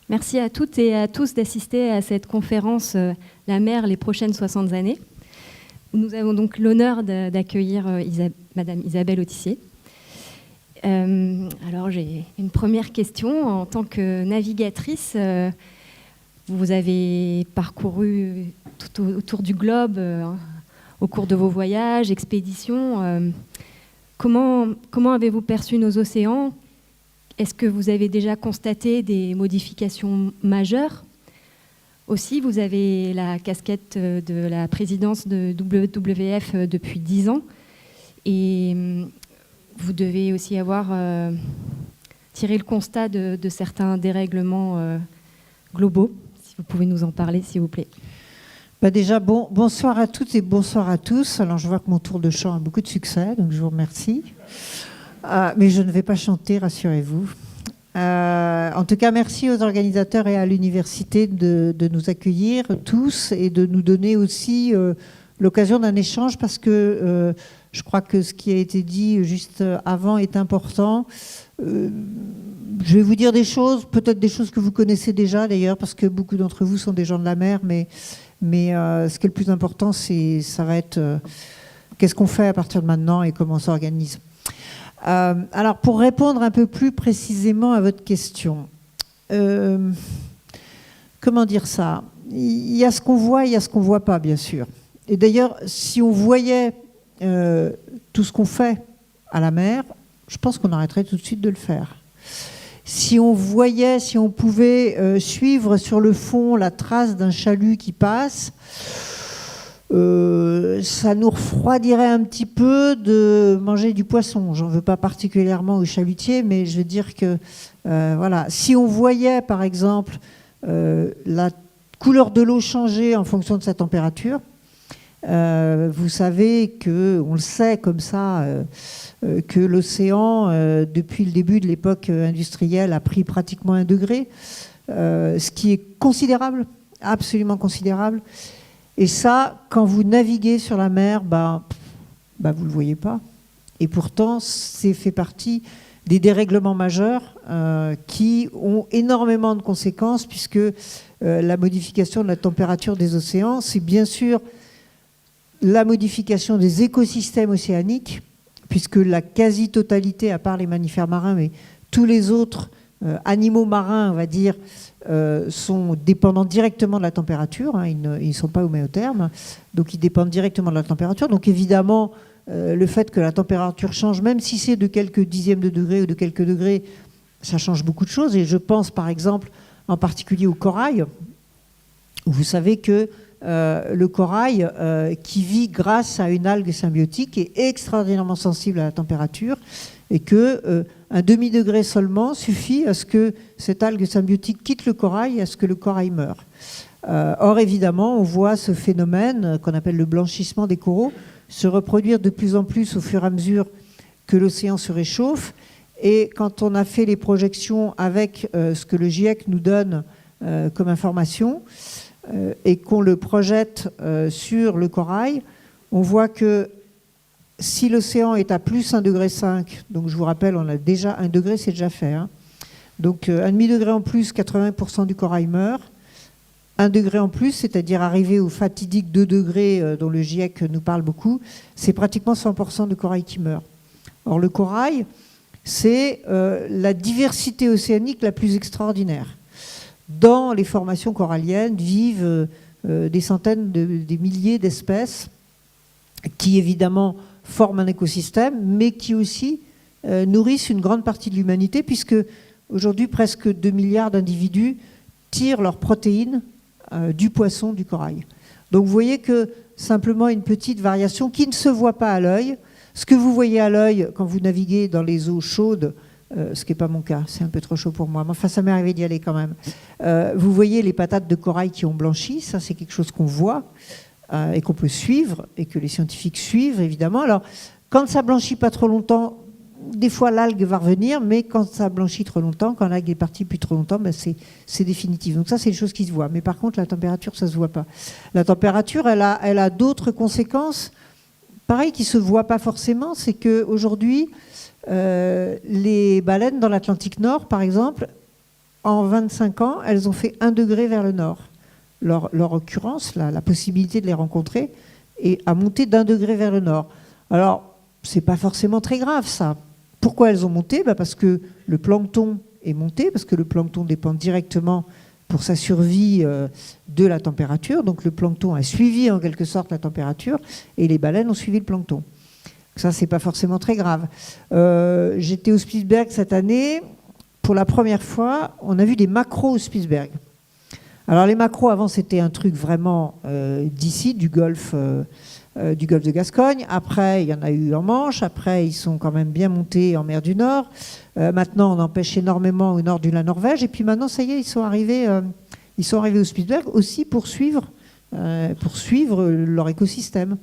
Merci à toutes et à tous d'assister à cette conférence La mer, les prochaines 60 années. Nous avons donc l'honneur d'accueillir Madame Isabelle Autissier. Alors j'ai une première question. En tant que navigatrice, vous avez parcouru tout autour du globe au cours de vos voyages, expéditions. Comment avez-vous perçu nos océans ? Est-ce que vous avez déjà constaté des modifications majeures ? Aussi, vous avez la casquette de la présidence de WWF depuis 10 ans et vous devez aussi avoir tiré le constat de certains dérèglements globaux. Si vous pouvez nous en parler, s'il vous plaît. Déjà, bonsoir à toutes et bonsoir à tous. Alors, je vois que mon tour de chant a beaucoup de succès, donc je vous remercie. Mais je ne vais pas chanter, rassurez-vous. En tout cas, merci aux organisateurs et à l'université de nous accueillir tous et de nous donner aussi l'occasion d'un échange parce que je crois que ce qui a été dit juste avant est important. Je vais vous dire des choses, peut-être des choses que vous connaissez déjà d'ailleurs, parce que beaucoup d'entre vous sont des gens de la mer, mais ce qui est le plus important, ça va être qu'est-ce qu'on fait à partir de maintenant et comment on s'organise. Alors, pour répondre un peu plus précisément à votre question, comment dire ça ? Il y a ce qu'on voit et il y a ce qu'on ne voit pas, bien sûr. Et d'ailleurs, si on voyait tout ce qu'on fait à la mer, je pense qu'on arrêterait tout de suite de le faire. Si on voyait, si on pouvait suivre sur le fond la trace d'un chalut qui passe, ça nous refroidirait un petit peu de manger du poisson. J'en veux pas particulièrement aux chalutiers, mais je veux dire que voilà. Si on voyait par exemple la couleur de l'eau changer en fonction de sa température, vous savez que, on le sait comme ça, que l'océan, depuis le début de l'époque industrielle, a pris pratiquement 1 degré, ce qui est considérable, absolument considérable. Et ça, quand vous naviguez sur la mer, vous ne le voyez pas. Et pourtant, c'est fait partie des dérèglements majeurs qui ont énormément de conséquences, puisque la modification de la température des océans, c'est bien sûr la modification des écosystèmes océaniques, puisque la quasi-totalité, à part les mammifères marins, mais tous les autres animaux marins, on va dire, sont dépendants directement de la température, hein, ils ne sont pas homéothermes, donc ils dépendent directement de la température. Donc évidemment, le fait que la température change, même si c'est de quelques dixièmes de degrés ou de quelques degrés, ça change beaucoup de choses. Et je pense par exemple en particulier au corail, où vous savez que le corail qui vit grâce à une algue symbiotique est extraordinairement sensible à la température et que un demi-degré seulement suffit à ce que cette algue symbiotique quitte le corail et à ce que le corail meure. Or, évidemment, on voit ce phénomène qu'on appelle le blanchissement des coraux se reproduire de plus en plus au fur et à mesure que l'océan se réchauffe. Et quand on a fait les projections avec ce que le GIEC nous donne comme information et qu'on le projette sur le corail, on voit que si l'océan est à plus 1,5 degré, donc je vous rappelle, on a déjà 1 degré, c'est déjà fait. Hein. Donc 1,5 degré en plus, 80% du corail meurt. 1 degré en plus, c'est-à-dire arriver au fatidique 2 degrés dont le GIEC nous parle beaucoup, c'est pratiquement 100% du corail qui meurt. Or le corail, c'est la diversité océanique la plus extraordinaire. Dans les formations coralliennes vivent des centaines, des milliers d'espèces qui évidemment forment un écosystème, mais qui aussi nourrissent une grande partie de l'humanité, puisque aujourd'hui presque 2 milliards d'individus tirent leurs protéines du poisson, du corail. Donc vous voyez que simplement une petite variation qui ne se voit pas à l'œil. Ce que vous voyez à l'œil quand vous naviguez dans les eaux chaudes, ce qui n'est pas mon cas, c'est un peu trop chaud pour moi, mais enfin ça m'est arrivé d'y aller quand même. Vous voyez les patates de corail qui ont blanchi, ça c'est quelque chose qu'on voit et qu'on peut suivre et que les scientifiques suivent évidemment. Alors quand ça blanchit pas trop longtemps, des fois l'algue va revenir, mais quand ça blanchit trop longtemps, quand l'algue est partie depuis trop longtemps, c'est définitif. Donc ça c'est des choses qui se voient. Mais par contre la température ça se voit pas. La température elle a d'autres conséquences, pareil qui se voient pas forcément, c'est qu'aujourd'hui les baleines dans l'Atlantique Nord par exemple, en 25 ans, elles ont fait 1 degré vers le nord. Leur occurrence, la possibilité de les rencontrer, a monté d'1 degré vers le nord. Alors, c'est pas forcément très grave, ça. Pourquoi elles ont monté ? Parce que le plancton est monté, parce que le plancton dépend directement pour sa survie de la température. Donc le plancton a suivi en quelque sorte la température et les baleines ont suivi le plancton. Ça, c'est pas forcément très grave. J'étais au Spitzberg cette année. Pour la première fois, on a vu des macros au Spitzberg. Alors les macros, avant, c'était un truc vraiment d'ici, du golfe de Gascogne. Après, il y en a eu en Manche. Après, ils sont quand même bien montés en mer du Nord. Maintenant, on en pêche énormément au nord de la Norvège. Et puis maintenant, ça y est, ils sont arrivés au Spitzberg aussi pour suivre leur écosystème.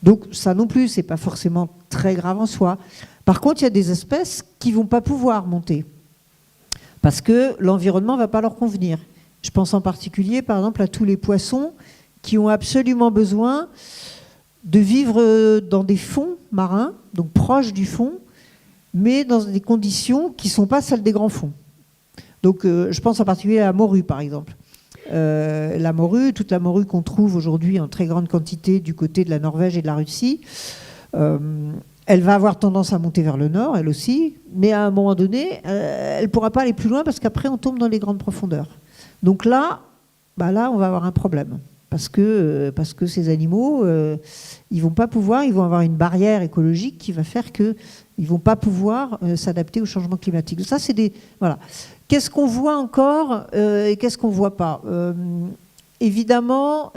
Donc ça non plus, c'est pas forcément très grave en soi. Par contre, il y a des espèces qui vont pas pouvoir monter parce que l'environnement va pas leur convenir. Je pense en particulier, par exemple, à tous les poissons qui ont absolument besoin de vivre dans des fonds marins, donc proches du fond, mais dans des conditions qui ne sont pas celles des grands fonds. Donc je pense en particulier à la morue, par exemple. La morue, toute la morue qu'on trouve aujourd'hui en très grande quantité du côté de la Norvège et de la Russie, elle va avoir tendance à monter vers le nord, elle aussi, mais à un moment donné, elle ne pourra pas aller plus loin parce qu'après, on tombe dans les grandes profondeurs. Donc là, on va avoir un problème. Parce que ces animaux, ils vont pas pouvoir, ils vont avoir une barrière écologique qui va faire qu'ils vont pas pouvoir s'adapter au changement climatique. Ça, c'est des... Voilà. Qu'est-ce qu'on voit encore et qu'est-ce qu'on voit pas Évidemment,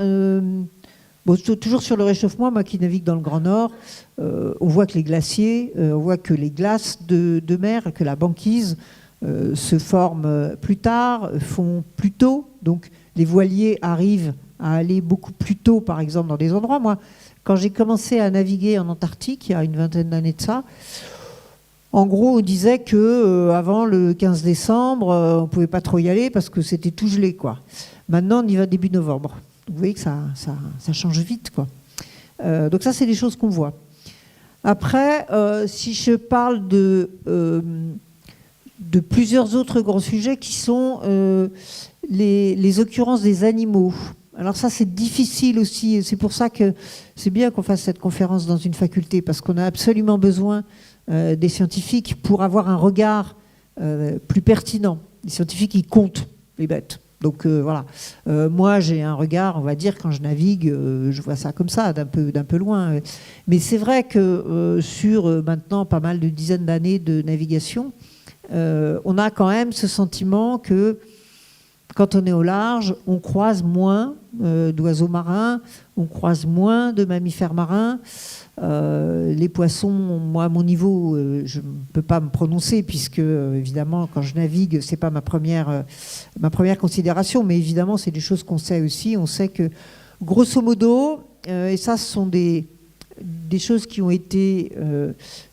toujours sur le réchauffement, moi qui navigue dans le Grand Nord, on voit que les glaciers, on voit que les glaces de mer, que la banquise se forment plus tard, font plus tôt. Donc les voiliers arrivent à aller beaucoup plus tôt, par exemple, dans des endroits. Moi, quand j'ai commencé à naviguer en Antarctique, il y a une vingtaine d'années de ça, en gros, on disait qu'avant le 15 décembre, on ne pouvait pas trop y aller parce que c'était tout gelé, quoi. Maintenant, on y va début novembre. Vous voyez que ça change vite, quoi. Donc ça, c'est des choses qu'on voit. Après, si je parle de plusieurs autres grands sujets qui sont les occurrences des animaux. Alors ça, c'est difficile aussi. C'est pour ça que c'est bien qu'on fasse cette conférence dans une faculté, parce qu'on a absolument besoin des scientifiques pour avoir un regard plus pertinent. Les scientifiques, ils comptent les bêtes. Donc voilà. Moi, j'ai un regard, on va dire, quand je navigue, je vois ça comme ça, d'un peu loin. Mais c'est vrai que sur maintenant pas mal de dizaines d'années de navigation, on a quand même ce sentiment que quand on est au large, on croise moins d'oiseaux marins, on croise moins de mammifères marins. Les poissons, moi à mon niveau, je ne peux pas me prononcer puisque évidemment quand je navigue, c'est pas ma première considération, mais évidemment c'est des choses qu'on sait aussi. On sait que grosso modo, et ça ce sont des choses qui ont été,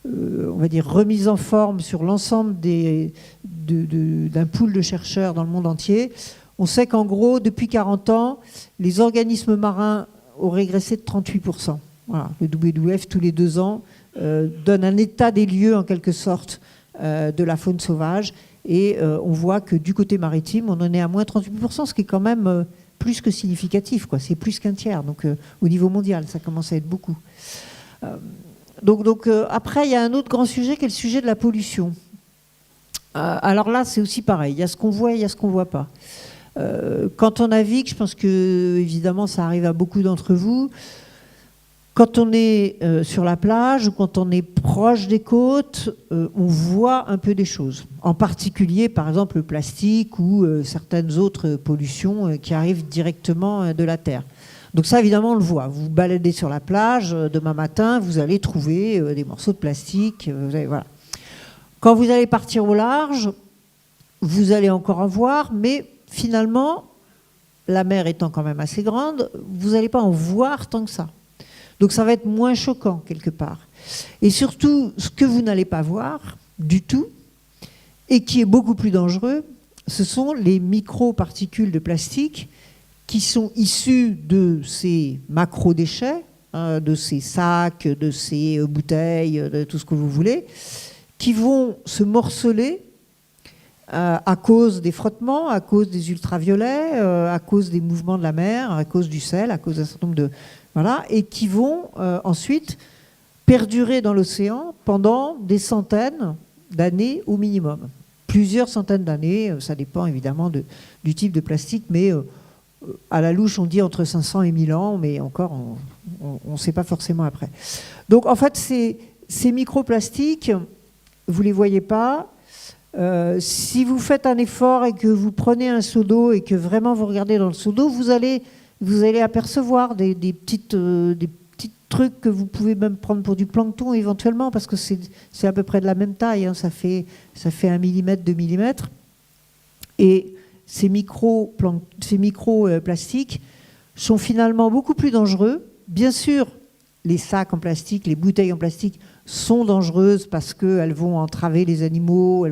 on va dire, remises en forme sur l'ensemble d'un pool de chercheurs dans le monde entier. On sait qu'en gros, depuis 40 ans, les organismes marins ont régressé de 38%. Voilà, le WWF, tous les 2 ans, donne un état des lieux, en quelque sorte, de la faune sauvage. Et on voit que du côté maritime, on en est à moins 38%, ce qui est quand même plus que significatif, quoi. C'est plus qu'un tiers. Donc, au niveau mondial, ça commence à être beaucoup. Donc après, il y a un autre grand sujet qui est le sujet de la pollution. Alors là, c'est aussi pareil. Il y a ce qu'on voit et il y a ce qu'on ne voit pas. Quand on navigue, je pense que, évidemment, ça arrive à beaucoup d'entre vous. Quand on est sur la plage ou quand on est proche des côtes, on voit un peu des choses. En particulier, par exemple, le plastique ou certaines autres pollutions qui arrivent directement de la terre. Donc ça, évidemment, on le voit. Vous baladez sur la plage, demain matin, vous allez trouver des morceaux de plastique. Voilà. Quand vous allez partir au large, vous allez encore en voir, mais finalement, la mer étant quand même assez grande, vous n'allez pas en voir tant que ça. Donc ça va être moins choquant quelque part. Et surtout, ce que vous n'allez pas voir du tout, et qui est beaucoup plus dangereux, ce sont les micro-particules de plastique qui sont issues de ces macro-déchets, de ces sacs, de ces bouteilles, de tout ce que vous voulez, qui vont se morceler à cause des frottements, à cause des ultraviolets, à cause des mouvements de la mer, à cause du sel, à cause d'un certain nombre de... Voilà, et qui vont ensuite perdurer dans l'océan pendant des centaines d'années au minimum. Plusieurs centaines d'années, ça dépend évidemment du type de plastique, mais à la louche, on dit entre 500 et 1000 ans, mais encore, on ne sait pas forcément après. Donc en fait, ces microplastiques, vous ne les voyez pas. Si vous faites un effort et que vous prenez un seau d'eau et que vraiment vous regardez dans le seau d'eau, vous allez apercevoir des petits trucs que vous pouvez même prendre pour du plancton éventuellement, parce que c'est à peu près de la même taille, hein, ça fait 1 millimètre, 2 millimètres. Et ces microplastiques sont finalement beaucoup plus dangereux. Bien sûr, les sacs en plastique, les bouteilles en plastique sont dangereuses parce qu'elles vont entraver les animaux.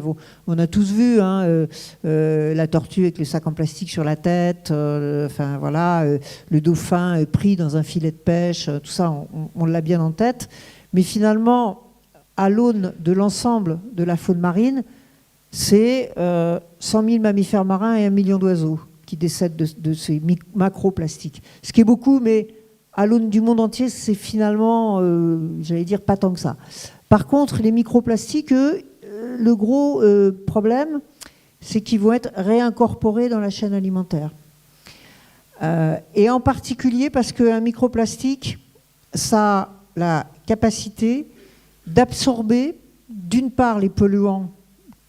On a tous vu hein, la tortue avec le sac en plastique sur la tête, enfin, voilà, le dauphin pris dans un filet de pêche, tout ça, on l'a bien en tête. Mais finalement, à l'aune de l'ensemble de la faune marine, c'est 100 000 mammifères marins et 1 million d'oiseaux qui décèdent de ces macroplastiques. Ce qui est beaucoup, mais à l'aune du monde entier, c'est finalement, j'allais dire, pas tant que ça. Par contre, les microplastiques, eux, le gros problème, c'est qu'ils vont être réincorporés dans la chaîne alimentaire. Et en particulier parce qu'un microplastique, ça a la capacité d'absorber, d'une part, les polluants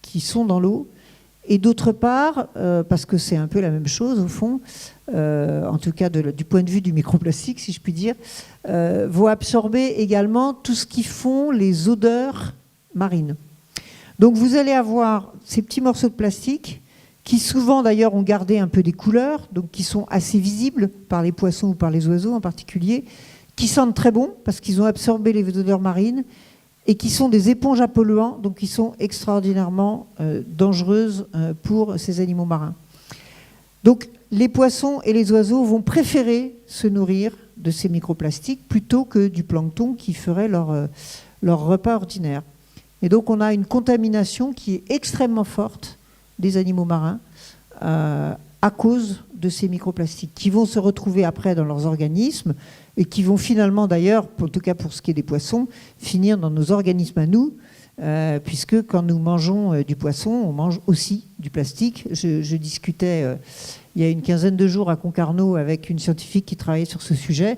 qui sont dans l'eau, et d'autre part, parce que c'est un peu la même chose au fond, en tout cas du point de vue du microplastique, si je puis dire, vont absorber également tout ce qui font les odeurs marines. Donc vous allez avoir ces petits morceaux de plastique qui souvent d'ailleurs ont gardé un peu des couleurs, donc qui sont assez visibles par les poissons ou par les oiseaux en particulier, qui sentent très bon parce qu'ils ont absorbé les odeurs marines, et qui sont des éponges à polluants, donc qui sont extraordinairement dangereuses pour ces animaux marins. Donc les poissons et les oiseaux vont préférer se nourrir de ces microplastiques plutôt que du plancton qui ferait leur repas ordinaire. Et donc on a une contamination qui est extrêmement forte des animaux marins à cause de ces microplastiques qui vont se retrouver après dans leurs organismes et qui vont finalement d'ailleurs, en tout cas pour ce qui est des poissons, finir dans nos organismes à nous, puisque quand nous mangeons du poisson, on mange aussi du plastique. Je discutais il y a une quinzaine de jours à Concarneau avec une scientifique qui travaillait sur ce sujet,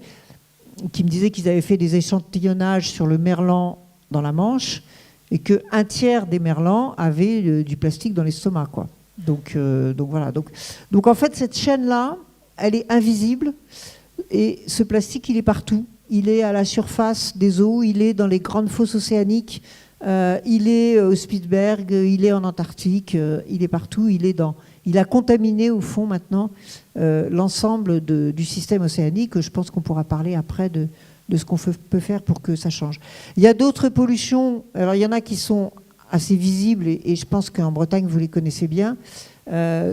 qui me disait qu'ils avaient fait des échantillonnages sur le merlan dans la Manche et qu'un tiers des merlans avaient du plastique dans l'estomac, quoi. Donc voilà. Donc en fait, cette chaîne-là, elle est invisible. Et ce plastique, il est partout. Il est à la surface des eaux, il est dans les grandes fosses océaniques, il est au Spitzberg, il est en Antarctique, il est partout. Il a contaminé au fond maintenant l'ensemble du système océanique. Je pense qu'on pourra parler après de ce qu'on peut faire pour que ça change. Il y a d'autres pollutions. Alors il y en a qui sont assez visibles et je pense qu'en Bretagne vous les connaissez bien.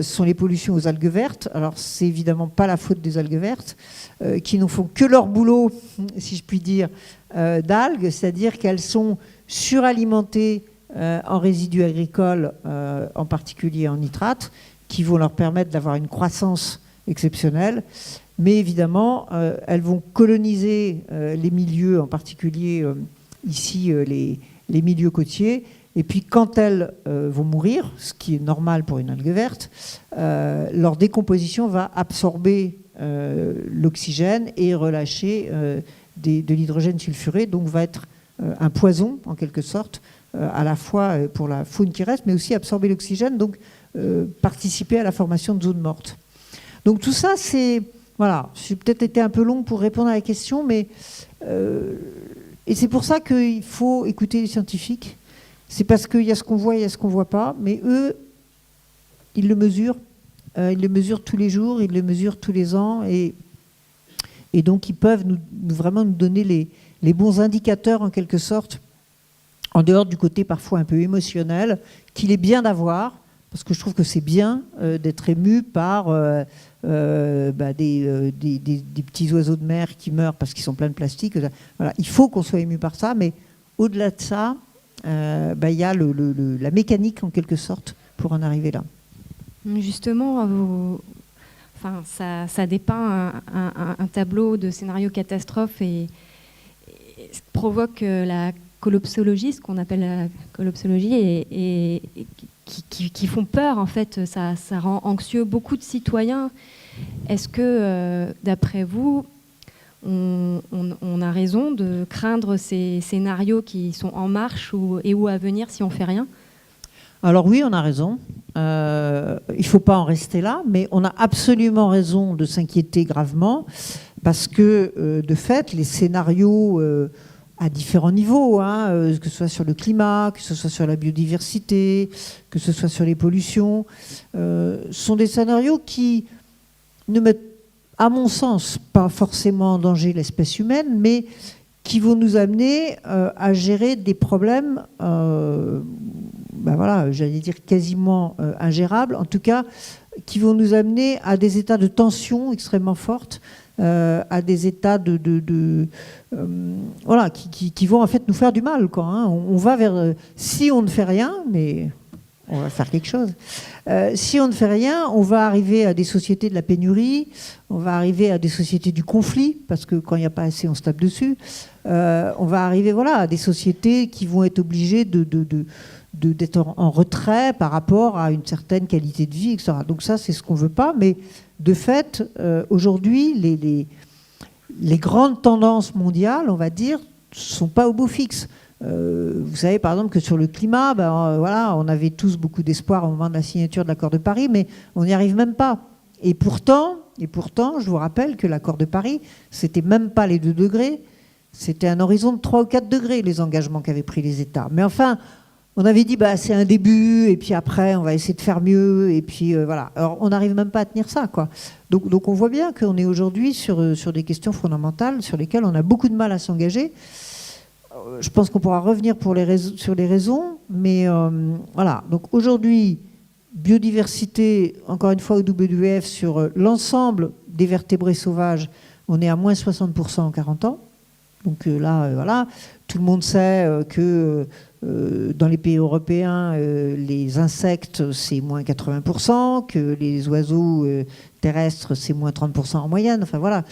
Sont les pollutions aux algues vertes. Alors c'est évidemment pas la faute des algues vertes qui ne font que leur boulot, si je puis dire, d'algues, c'est-à-dire qu'elles sont suralimentées en résidus agricoles, en particulier en nitrates, qui vont leur permettre d'avoir une croissance exceptionnelle. Mais évidemment, elles vont coloniser les milieux, en particulier ici les milieux côtiers. Et puis quand elles vont mourir, ce qui est normal pour une algue verte, leur décomposition va absorber l'oxygène et relâcher de l'hydrogène sulfuré, donc va être un poison en quelque sorte, à la fois pour la faune qui reste, mais aussi absorber l'oxygène, donc participer à la formation de zones mortes. Donc tout ça, c'est... Voilà, j'ai peut-être été un peu long pour répondre à la question, mais... et c'est pour ça qu'il faut écouter les scientifiques. C'est parce qu'il y a ce qu'on voit et il y a ce qu'on ne voit pas, mais eux, ils le mesurent. Ils le mesurent tous les jours, ils le mesurent tous les ans, et donc ils peuvent vraiment nous donner les bons indicateurs en quelque sorte, en dehors du côté parfois un peu émotionnel, qu'il est bien d'avoir, parce que je trouve que c'est bien d'être ému par des petits oiseaux de mer qui meurent parce qu'ils sont pleins de plastique. Voilà, il faut qu'on soit ému par ça, mais au-delà de ça, il y a la mécanique en quelque sorte pour en arriver là. Justement, ça dépeint un tableau de scénario catastrophe et provoque la collapsologie, ce qu'on appelle la collapsologie, et qui font peur, en fait. Ça rend anxieux beaucoup de citoyens. Est-ce que, d'après vous, on a raison de craindre ces scénarios qui sont en marche ou à venir si on ne fait rien ? Alors oui, on a raison. Il ne faut pas en rester là, mais on a absolument raison de s'inquiéter gravement parce que, de fait, les scénarios à différents niveaux, que ce soit sur le climat, que ce soit sur la biodiversité, que ce soit sur les pollutions, sont des scénarios qui ne mettent, à mon sens, pas forcément en danger l'espèce humaine, mais qui vont nous amener à gérer des problèmes, j'allais dire quasiment ingérables, en tout cas, qui vont nous amener à des états de tension extrêmement fortes, à des états qui vont en fait nous faire du mal, quoi, hein. On va vers, si on ne fait rien, mais on va faire quelque chose. Si on ne fait rien, on va arriver à des sociétés de la pénurie, on va arriver à des sociétés du conflit, parce que quand il n'y a pas assez, on se tape dessus. On va arriver à des sociétés qui vont être obligées d'être en retrait par rapport à une certaine qualité de vie, etc. Donc ça, c'est ce qu'on ne veut pas. Mais de fait, aujourd'hui, les grandes tendances mondiales, on va dire, ne sont pas au beau fixe. Vous savez, par exemple, que sur le climat, on avait tous beaucoup d'espoir au moment de la signature de l'accord de Paris, mais on n'y arrive même pas. Et pourtant, je vous rappelle que l'accord de Paris, c'était même pas les 2 degrés, c'était un horizon de 3 ou 4 degrés, les engagements qu'avaient pris les États. Mais enfin, on avait dit, c'est un début, et puis après, on va essayer de faire mieux, et puis voilà. Alors, on n'arrive même pas à tenir ça, quoi. Donc on voit bien qu'on est aujourd'hui sur des questions fondamentales sur lesquelles on a beaucoup de mal à s'engager. Je pense qu'on pourra revenir sur les raisons, mais voilà. Donc aujourd'hui, biodiversité, encore une fois au WWF, sur l'ensemble des vertébrés sauvages, on est à moins 60% en 40 ans. Donc là, tout le monde sait que dans les pays européens, les insectes, c'est moins 80%, que les oiseaux terrestres, c'est moins 30% en moyenne. Enfin voilà.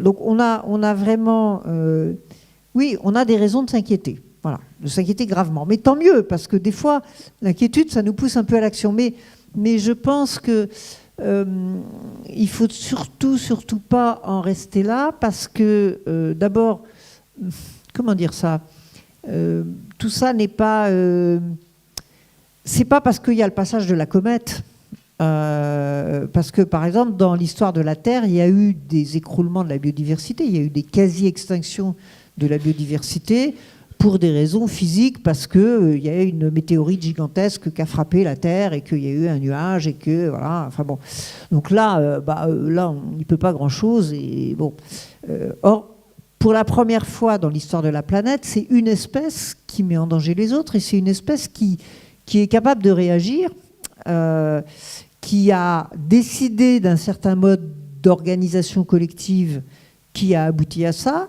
Donc on a vraiment... oui, on a des raisons de s'inquiéter. Voilà, de s'inquiéter gravement. Mais tant mieux, parce que des fois, l'inquiétude, ça nous pousse un peu à l'action. Mais je pense que il faut surtout pas en rester là, parce que d'abord, comment dire ça, tout ça n'est pas... c'est pas parce qu'il y a le passage de la comète. Parce que, par exemple, dans l'histoire de la Terre, il y a eu des écroulements de la biodiversité, il y a eu des quasi-extinctions de la biodiversité pour des raisons physiques, parce qu'il y a eu une météorite gigantesque qui a frappé la Terre et qu'il y a eu un nuage et que voilà, enfin bon. Donc là, on n'y peut pas grand-chose. Et bon, or, pour la première fois dans l'histoire de la planète, c'est une espèce qui met en danger les autres, et c'est une espèce qui est capable de réagir, qui a décidé d'un certain mode d'organisation collective qui a abouti à ça.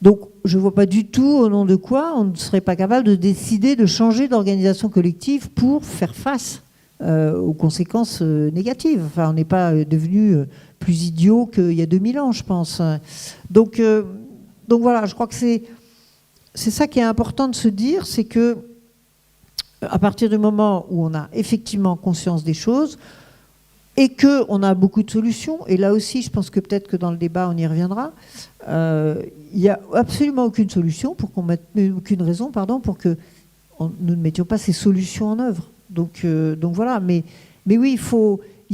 Donc, je ne vois pas du tout au nom de quoi on ne serait pas capable de décider de changer d'organisation collective pour faire face aux conséquences négatives. Enfin, on n'est pas devenu plus idiot qu'il y a 2000 ans, je pense. Donc voilà, je crois que c'est ça qui est important de se dire, c'est que à partir du moment où on a effectivement conscience des choses, et qu'on a beaucoup de solutions, et là aussi, je pense que peut-être que dans le débat, on y reviendra, il n'y a absolument aucune solution, aucune raison, pour que nous ne mettions pas ces solutions en œuvre. Donc voilà, mais oui, il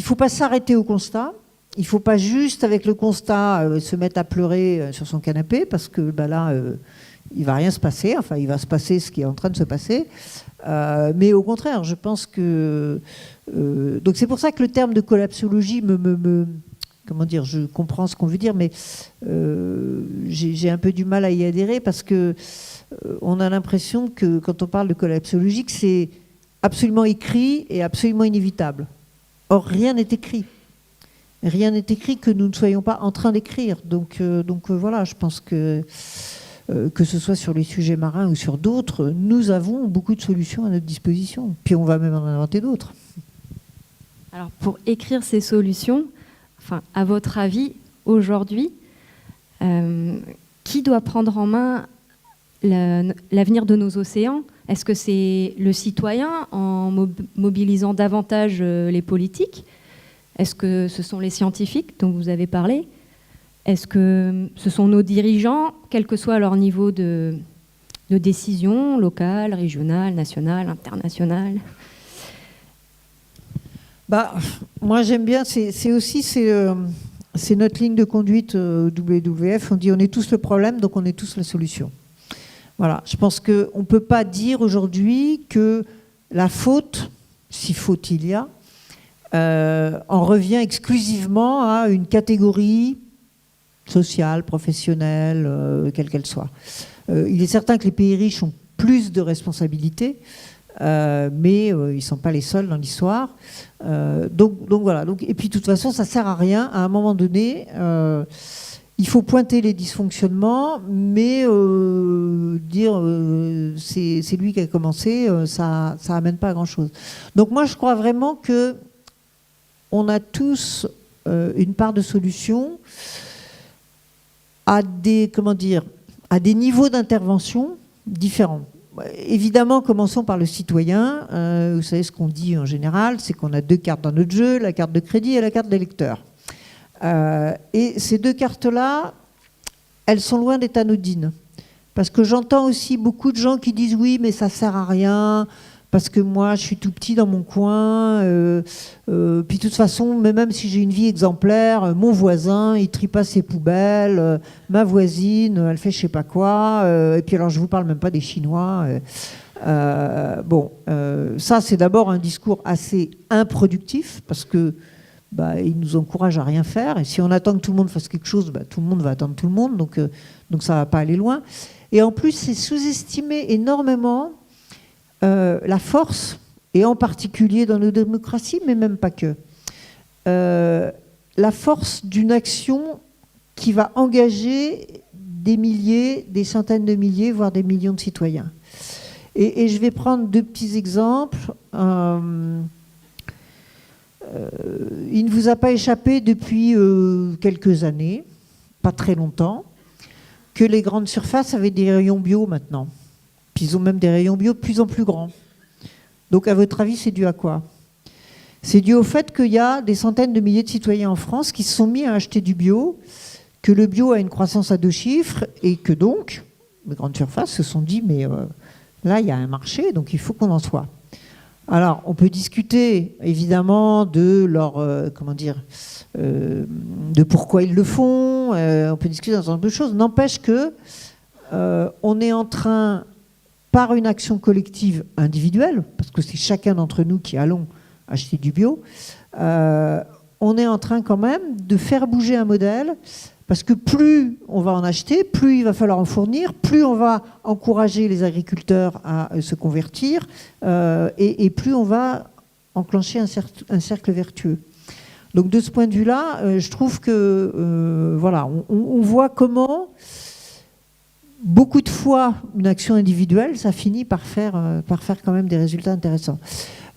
faut pas s'arrêter au constat, il ne faut pas juste, avec le constat, se mettre à pleurer sur son canapé, parce que là, il ne va rien se passer, enfin, il va se passer ce qui est en train de se passer, mais au contraire, je pense que... donc c'est pour ça que le terme de collapsologie comment dire, je comprends ce qu'on veut dire, mais j'ai un peu du mal à y adhérer, parce que on a l'impression que quand on parle de collapsologie, c'est absolument écrit et absolument inévitable. Or, rien n'est écrit. Rien n'est écrit que nous ne soyons pas en train d'écrire. Donc voilà, je pense que ce soit sur les sujets marins ou sur d'autres, nous avons beaucoup de solutions à notre disposition. Puis on va même en inventer d'autres. Alors, pour écrire ces solutions, enfin, à votre avis, aujourd'hui, qui doit prendre en main l'avenir de nos océans? Est-ce que c'est le citoyen en mobilisant davantage les politiques? Est-ce que ce sont les scientifiques dont vous avez parlé? Est-ce que ce sont nos dirigeants, quel que soit leur niveau de décision, locale, régionale, nationale, internationale? Moi j'aime bien, c'est notre ligne de conduite WWF, on dit on est tous le problème, donc on est tous la solution. Voilà, je pense qu'on ne peut pas dire aujourd'hui que la faute, si faute il y a, en revient exclusivement à une catégorie sociale, professionnelle, quelle qu'elle soit. Il est certain que les pays riches ont plus de responsabilités, mais ils ne sont pas les seuls dans l'histoire. Donc voilà. Et puis de toute façon, ça ne sert à rien. À un moment donné, il faut pointer les dysfonctionnements, mais dire c'est lui qui a commencé, ça n'amène pas à grand-chose. Donc moi, je crois vraiment qu'on a tous une part de solution à des niveaux d'intervention différents. Évidemment, commençons par le citoyen. Vous savez ce qu'on dit en général, c'est qu'on a 2 cartes dans notre jeu, la carte de crédit et la carte d'électeur. Et ces 2 cartes-là, elles sont loin d'être anodines. Parce que j'entends aussi beaucoup de gens qui disent oui, mais ça ne sert à rien, parce que moi, je suis tout petit dans mon coin. Puis de toute façon, même si j'ai une vie exemplaire, mon voisin, il trie pas ses poubelles, ma voisine, elle fait je sais pas quoi. Et puis alors, je vous parle même pas des Chinois. Ça, c'est d'abord un discours assez improductif, parce que il nous encourage à rien faire. Et si on attend que tout le monde fasse quelque chose, tout le monde va attendre tout le monde. Donc ça ne va pas aller loin. Et en plus, c'est sous-estimer énormément la force, et en particulier dans nos démocraties, mais même pas que. La force d'une action qui va engager des milliers, des centaines de milliers, voire des millions de citoyens. Et je vais prendre 2 petits exemples. Il ne vous a pas échappé depuis quelques années, pas très longtemps, que les grandes surfaces avaient des rayons bio maintenant. Puis ils ont même des rayons bio de plus en plus grands. Donc à votre avis, c'est dû à quoi? C'est dû au fait qu'il y a des centaines de milliers de citoyens en France qui se sont mis à acheter du bio, que le bio a une croissance à 2 chiffres, et que donc, les grandes surfaces se sont dit, mais là, il y a un marché, donc il faut qu'on en soit. Alors, on peut discuter évidemment de leur, de pourquoi ils le font. On peut discuter d'un certain nombre de choses. N'empêche que on est en train, par une action collective individuelle, parce que c'est chacun d'entre nous qui allons acheter du bio, on est en train quand même de faire bouger un modèle. Parce que plus on va en acheter, plus il va falloir en fournir, plus on va encourager les agriculteurs à se convertir, et plus on va enclencher un cercle vertueux. Donc de ce point de vue-là, je trouve que on voit comment beaucoup de fois une action individuelle, ça finit par faire quand même des résultats intéressants.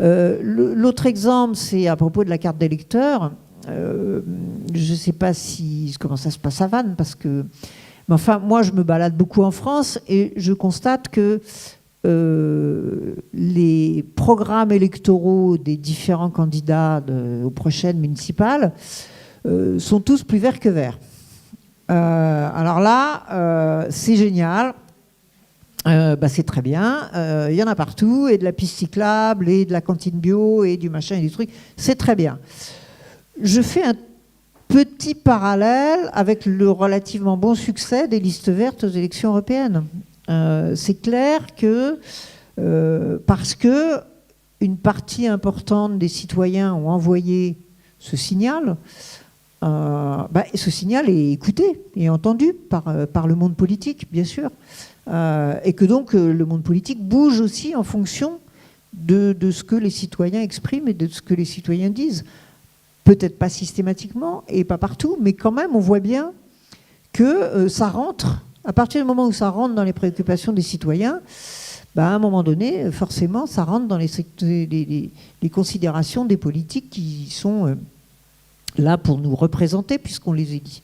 L'autre exemple, c'est à propos de la carte d'électeur. Je ne sais pas comment ça se passe à Vannes, parce que... Mais enfin, moi, je me balade beaucoup en France et je constate que les programmes électoraux des différents candidats aux prochaines municipales sont tous plus verts que verts. Alors là, c'est génial. C'est très bien. Il y en a partout, et de la piste cyclable, et de la cantine bio, et du machin, et du truc. C'est très bien. Je fais un petit parallèle avec le relativement bon succès des listes vertes aux élections européennes. C'est clair que parce que une partie importante des citoyens ont envoyé ce signal, ce signal est écouté et entendu par le monde politique, bien sûr, et que donc le monde politique bouge aussi en fonction de ce que les citoyens expriment et de ce que les citoyens disent. Peut-être pas systématiquement et pas partout, mais quand même, on voit bien que ça rentre. À partir du moment où ça rentre dans les préoccupations des citoyens, à un moment donné, forcément, ça rentre dans les considérations des politiques qui sont là pour nous représenter, puisqu'on les élit.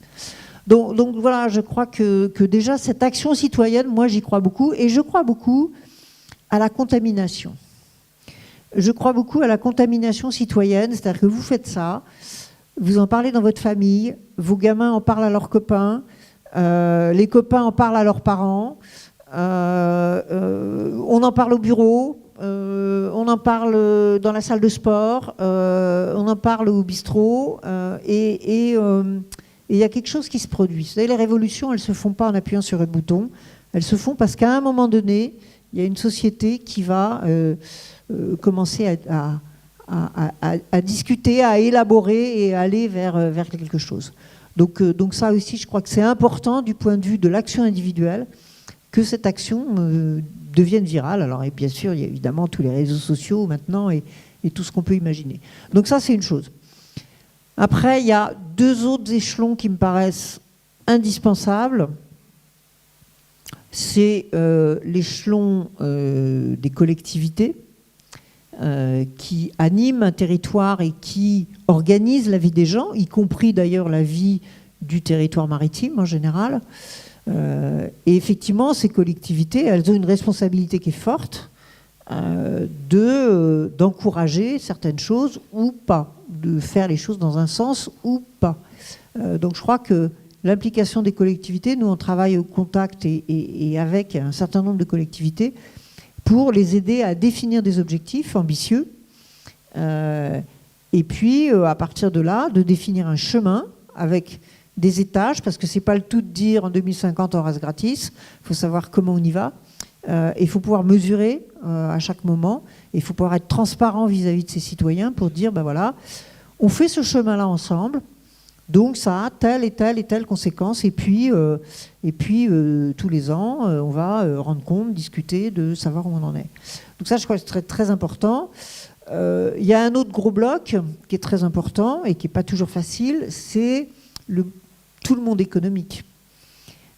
Donc voilà, je crois que déjà, cette action citoyenne, moi, j'y crois beaucoup, et je crois beaucoup à la contamination. Je crois beaucoup à la contamination citoyenne, c'est-à-dire que vous faites ça, vous en parlez dans votre famille, vos gamins en parlent à leurs copains, les copains en parlent à leurs parents, on en parle au bureau, on en parle dans la salle de sport, on en parle au bistrot, et il y a quelque chose qui se produit. Vous savez, les révolutions, elles ne se font pas en appuyant sur un bouton, elles se font parce qu'à un moment donné, il y a une société qui va commencer à discuter, à élaborer et à aller vers quelque chose. Donc ça aussi, je crois que c'est important du point de vue de l'action individuelle que cette action devienne virale. Alors, et bien sûr, il y a évidemment tous les réseaux sociaux maintenant et tout ce qu'on peut imaginer. Donc ça, c'est une chose. Après, il y a deux autres échelons qui me paraissent indispensables. C'est l'échelon des collectivités qui animent un territoire et qui organisent la vie des gens, y compris d'ailleurs la vie du territoire maritime en général. Et effectivement, ces collectivités, elles ont une responsabilité qui est forte d'encourager certaines choses ou pas, de faire les choses dans un sens ou pas. Donc je crois que l'implication des collectivités, nous on travaille au contact et avec un certain nombre de collectivités pour les aider à définir des objectifs ambitieux et puis à partir de là, de définir un chemin avec des étages, parce que c'est pas le tout de dire en 2050 on reste gratis, il faut savoir comment on y va, il faut pouvoir mesurer à chaque moment, il faut pouvoir être transparent vis-à-vis de ses citoyens pour dire, ben voilà, on fait ce chemin-là ensemble, donc ça a telle et telle et telle conséquence, et puis tous les ans, on va rendre compte, discuter, de savoir où on en est. Donc ça, je crois que c'est très, très important. Il y a un autre gros bloc qui est très important et qui n'est pas toujours facile, c'est tout le monde économique.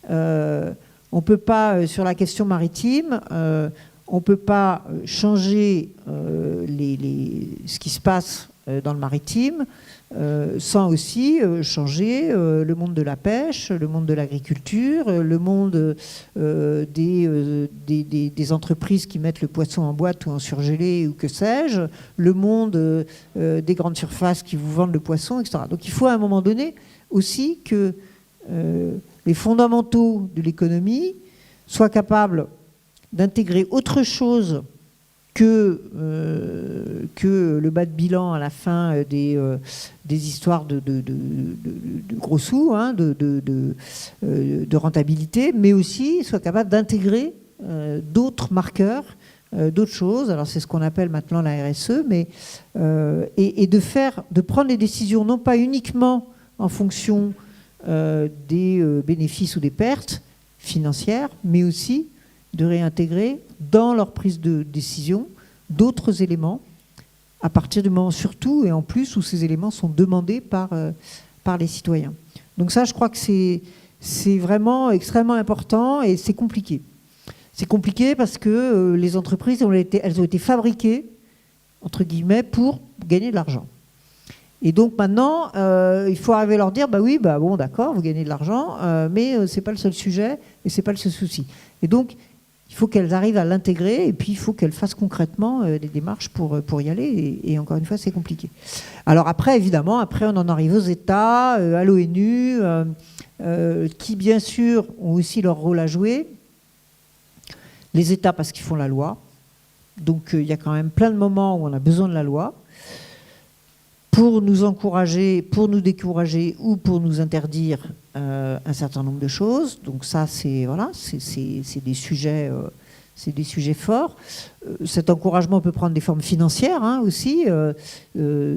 On ne peut pas, sur la question maritime, on ne peut pas changer ce qui se passe dans le maritime sans aussi changer le monde de la pêche, le monde de l'agriculture, le monde des entreprises qui mettent le poisson en boîte ou en surgelé ou que sais-je, le monde des grandes surfaces qui vous vendent le poisson, etc. Donc il faut à un moment donné aussi que les fondamentaux de l'économie soient capables d'intégrer autre chose que le bas de bilan à la fin des histoires de gros sous, hein, de rentabilité, mais aussi soient capables d'intégrer d'autres marqueurs, d'autres choses. Alors c'est ce qu'on appelle maintenant la RSE, mais et de prendre des décisions non pas uniquement en fonction des bénéfices ou des pertes financières, mais aussi de réintégrer dans leur prise de décision d'autres éléments, à partir du moment surtout et en plus où ces éléments sont demandés par les citoyens. Donc ça, je crois que c'est vraiment extrêmement important et c'est compliqué. C'est compliqué parce que les entreprises, elles ont été fabriquées, entre guillemets, pour gagner de l'argent. Et donc maintenant, il faut arriver à leur dire, bah oui, bah bon, d'accord, vous gagnez de l'argent, mais c'est pas le seul sujet et c'est pas le seul souci. Et donc, il faut qu'elles arrivent à l'intégrer et puis il faut qu'elles fassent concrètement des démarches pour y aller. Et encore une fois, c'est compliqué. Alors après, évidemment, on en arrive aux États, à l'ONU, qui bien sûr ont aussi leur rôle à jouer. Les États parce qu'ils font la loi. Donc il y a quand même plein de moments où on a besoin de la loi pour nous encourager, pour nous décourager ou pour nous interdire un certain nombre de choses. Donc ça, c'est des sujets forts. Cet encouragement peut prendre des formes financières hein, aussi.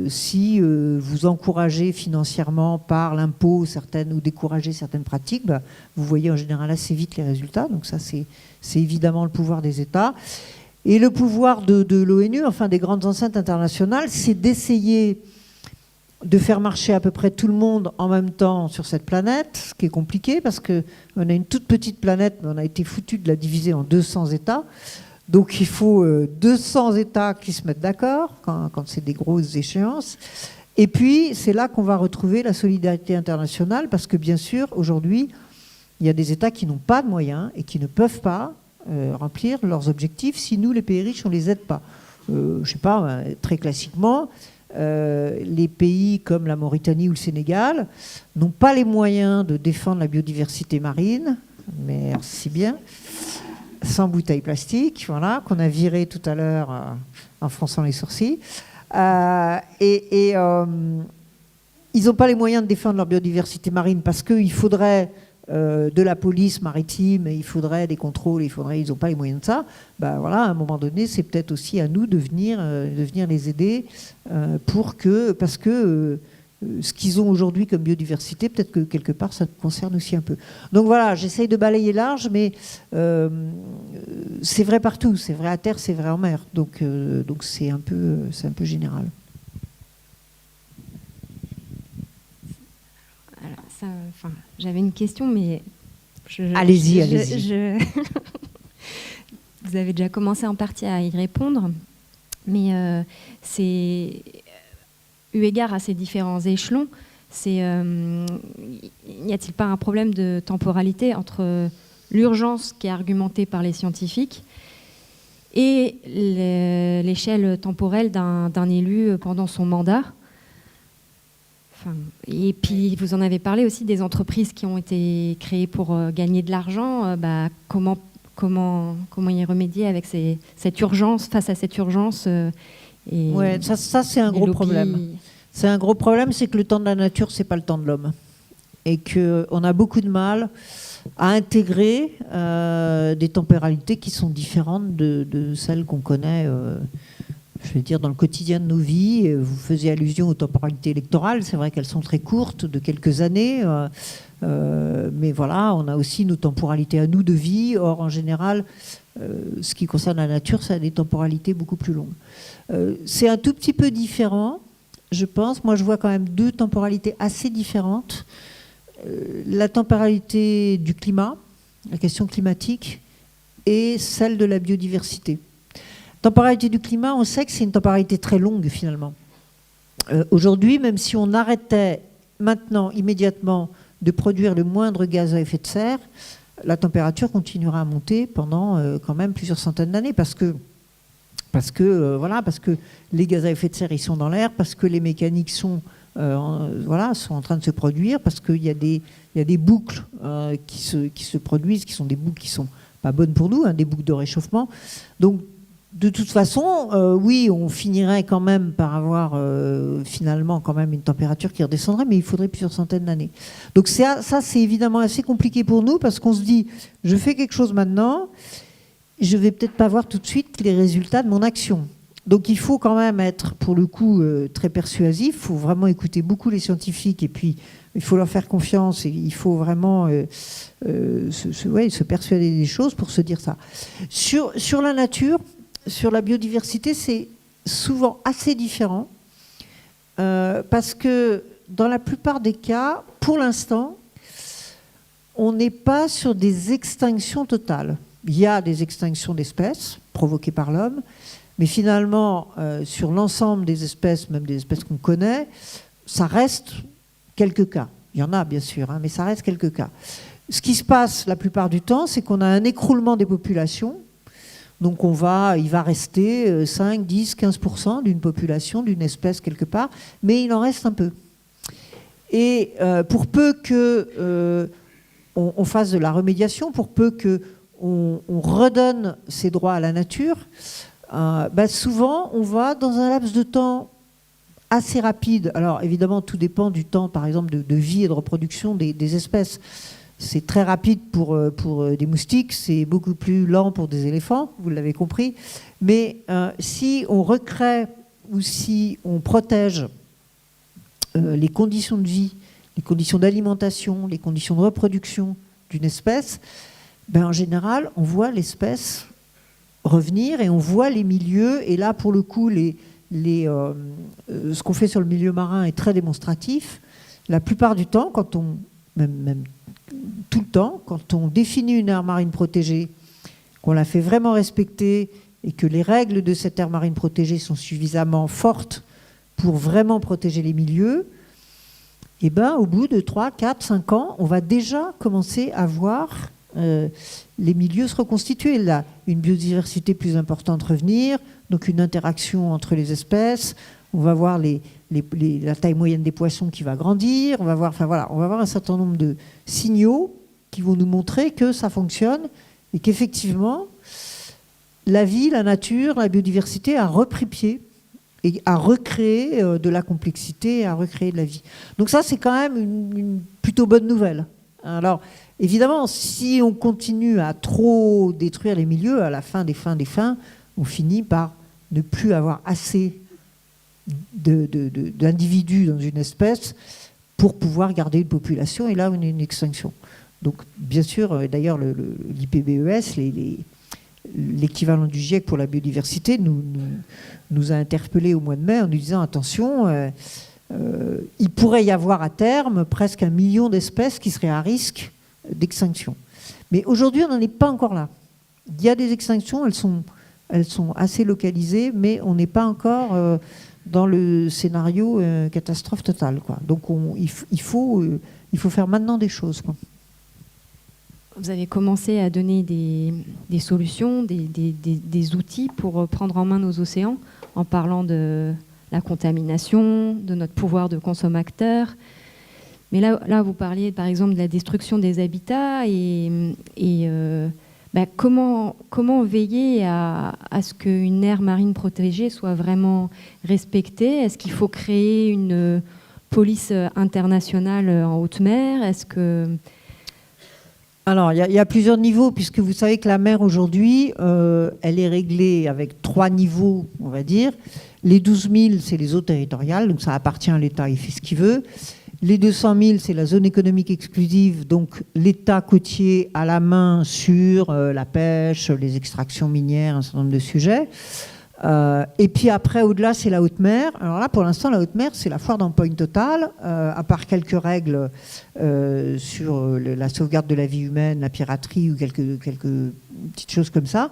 Si vous encouragez financièrement par l'impôt certaines ou découragez certaines pratiques, bah, vous voyez en général assez vite les résultats. Donc ça, c'est évidemment le pouvoir des États. Et le pouvoir de l'ONU, enfin des grandes enceintes internationales, c'est d'essayer de faire marcher à peu près tout le monde en même temps sur cette planète, ce qui est compliqué parce qu'on a une toute petite planète, mais on a été foutu de la diviser en 200 États. Donc il faut 200 États qui se mettent d'accord quand c'est des grosses échéances. Et puis c'est là qu'on va retrouver la solidarité internationale, parce que bien sûr, aujourd'hui, il y a des États qui n'ont pas de moyens et qui ne peuvent pas remplir leurs objectifs si nous, les pays riches, on ne les aide pas. Je ne sais pas, très classiquement, les pays comme la Mauritanie ou le Sénégal n'ont pas les moyens de défendre la biodiversité marine, merci bien, sans bouteilles plastiques, voilà, qu'on a viré tout à l'heure en fronçant les sourcils. Ils n'ont pas les moyens de défendre leur biodiversité marine parce qu'il faudrait de la police maritime, il faudrait des contrôles, ils n'ont pas les moyens de ça. Ben voilà, à un moment donné, c'est peut-être aussi à nous de venir les aider parce que ce qu'ils ont aujourd'hui comme biodiversité, peut-être que quelque part ça concerne aussi un peu. Donc voilà, j'essaye de balayer large, mais c'est vrai partout, c'est vrai à terre, c'est vrai en mer, donc c'est un peu général. J'avais une question, mais... Allez-y. Vous avez déjà commencé en partie à y répondre, mais c'est... Eu égard à ces différents échelons, n'y a-t-il pas un problème de temporalité entre l'urgence qui est argumentée par les scientifiques et l'échelle temporelle d'un élu pendant son mandat ? Et puis, vous en avez parlé aussi des entreprises qui ont été créées pour gagner de l'argent. Comment y remédier avec cette urgence, face à cette urgence Ouais, ça c'est un gros problème. C'est un gros problème, c'est que le temps de la nature, c'est pas le temps de l'homme. Et qu'on a beaucoup de mal à intégrer des temporalités qui sont différentes de celles qu'on connaît... je veux dire, dans le quotidien de nos vies. Vous faisiez allusion aux temporalités électorales, c'est vrai qu'elles sont très courtes, de quelques années, mais voilà, on a aussi nos temporalités à nous de vie. Or, en général, ce qui concerne la nature, ça a des temporalités beaucoup plus longues. C'est un tout petit peu différent, je pense. Moi, je vois quand même deux temporalités assez différentes. La temporalité du climat, la question climatique, et celle de la biodiversité. Temporalité du climat, on sait que c'est une temporalité très longue finalement. Aujourd'hui, même si on arrêtait maintenant, immédiatement, de produire le moindre gaz à effet de serre, la température continuera à monter pendant quand même plusieurs centaines d'années parce que les gaz à effet de serre ils sont dans l'air, parce que les mécaniques sont en train de se produire, parce qu'il y a des boucles qui se produisent, qui sont des boucles qui sont pas bonnes pour nous, des boucles de réchauffement. Donc de toute façon, oui, on finirait quand même par avoir finalement quand même une température qui redescendrait, mais il faudrait plusieurs centaines d'années. Donc ça, c'est évidemment assez compliqué pour nous, parce qu'on se dit, je fais quelque chose maintenant, je vais peut-être pas voir tout de suite les résultats de mon action. Donc il faut quand même être, pour le coup, très persuasif, il faut vraiment écouter beaucoup les scientifiques, et puis il faut leur faire confiance, et il faut vraiment se persuader des choses pour se dire ça. Sur la nature, sur la biodiversité, c'est souvent assez différent parce que dans la plupart des cas, pour l'instant, on n'est pas sur des extinctions totales. Il y a des extinctions d'espèces provoquées par l'homme, mais finalement, sur l'ensemble des espèces, même des espèces qu'on connaît, ça reste quelques cas. Il y en a bien sûr, mais ça reste quelques cas. Ce qui se passe la plupart du temps, c'est qu'on a un écroulement des populations. Donc il va rester 5, 10, 15% d'une population, d'une espèce quelque part, mais il en reste un peu. Et pour peu qu'on fasse de la remédiation, pour peu qu'on redonne ses droits à la nature, souvent on va dans un laps de temps assez rapide. Alors évidemment tout dépend du temps par exemple de vie et de reproduction des espèces. C'est très rapide pour des moustiques, c'est beaucoup plus lent pour des éléphants, vous l'avez compris. Mais si on recrée ou si on protège les conditions de vie, les conditions d'alimentation, les conditions de reproduction d'une espèce, en général, on voit l'espèce revenir et on voit les milieux. Et là, pour le coup, ce qu'on fait sur le milieu marin est très démonstratif. La plupart du temps, même tout le temps, quand on définit une aire marine protégée, qu'on la fait vraiment respecter et que les règles de cette aire marine protégée sont suffisamment fortes pour vraiment protéger les milieux, et ben, au bout de 3, 4, 5 ans, on va déjà commencer à voir les milieux se reconstituer. Là, une biodiversité plus importante revenir, donc une interaction entre les espèces. On va voir la taille moyenne des poissons qui va grandir. On va voir, enfin, voilà, on va voir un certain nombre de signaux qui vont nous montrer que ça fonctionne et qu'effectivement, la vie, la nature, la biodiversité a repris pied et à recréer de la complexité, à recréer de la vie. Donc ça, c'est quand même une plutôt bonne nouvelle. Alors, évidemment, si on continue à trop détruire les milieux, à la fin des fins, on finit par ne plus avoir assez d'individus dans une espèce pour pouvoir garder une population, et là, on a une extinction. Donc, bien sûr, d'ailleurs, l'IPBES, l'équivalent du GIEC pour la biodiversité, nous a interpellés au mois de mai en nous disant, attention, il pourrait y avoir à terme presque 1 million d'espèces qui seraient à risque d'extinction. Mais aujourd'hui, on n'en est pas encore là. Il y a des extinctions, elles sont assez localisées, mais on n'est pas encore dans le scénario catastrophe totale, quoi. Donc il faut faire maintenant des choses, quoi. Vous avez commencé à donner des solutions, des outils pour prendre en main nos océans, en parlant de la contamination, de notre pouvoir de consommateur. Mais là, vous parliez par exemple de la destruction des habitats comment veiller à ce qu'une aire marine protégée soit vraiment respectée? Est-ce qu'il faut créer une police internationale en haute mer? Est-ce que... Alors, il y a plusieurs niveaux, puisque vous savez que la mer aujourd'hui, elle est réglée avec 3 niveaux, on va dire. Les 12 000, c'est les eaux territoriales, donc ça appartient à l'État, il fait ce qu'il veut. Les 200 000, c'est la zone économique exclusive, donc l'État côtier à la main sur la pêche, les extractions minières, un certain nombre de sujets. Et puis après, au-delà, c'est la haute mer. Alors là, pour l'instant, la haute mer, c'est la foire d'empoigne totale, à part quelques règles sur la sauvegarde de la vie humaine, la piraterie ou quelques petites choses comme ça.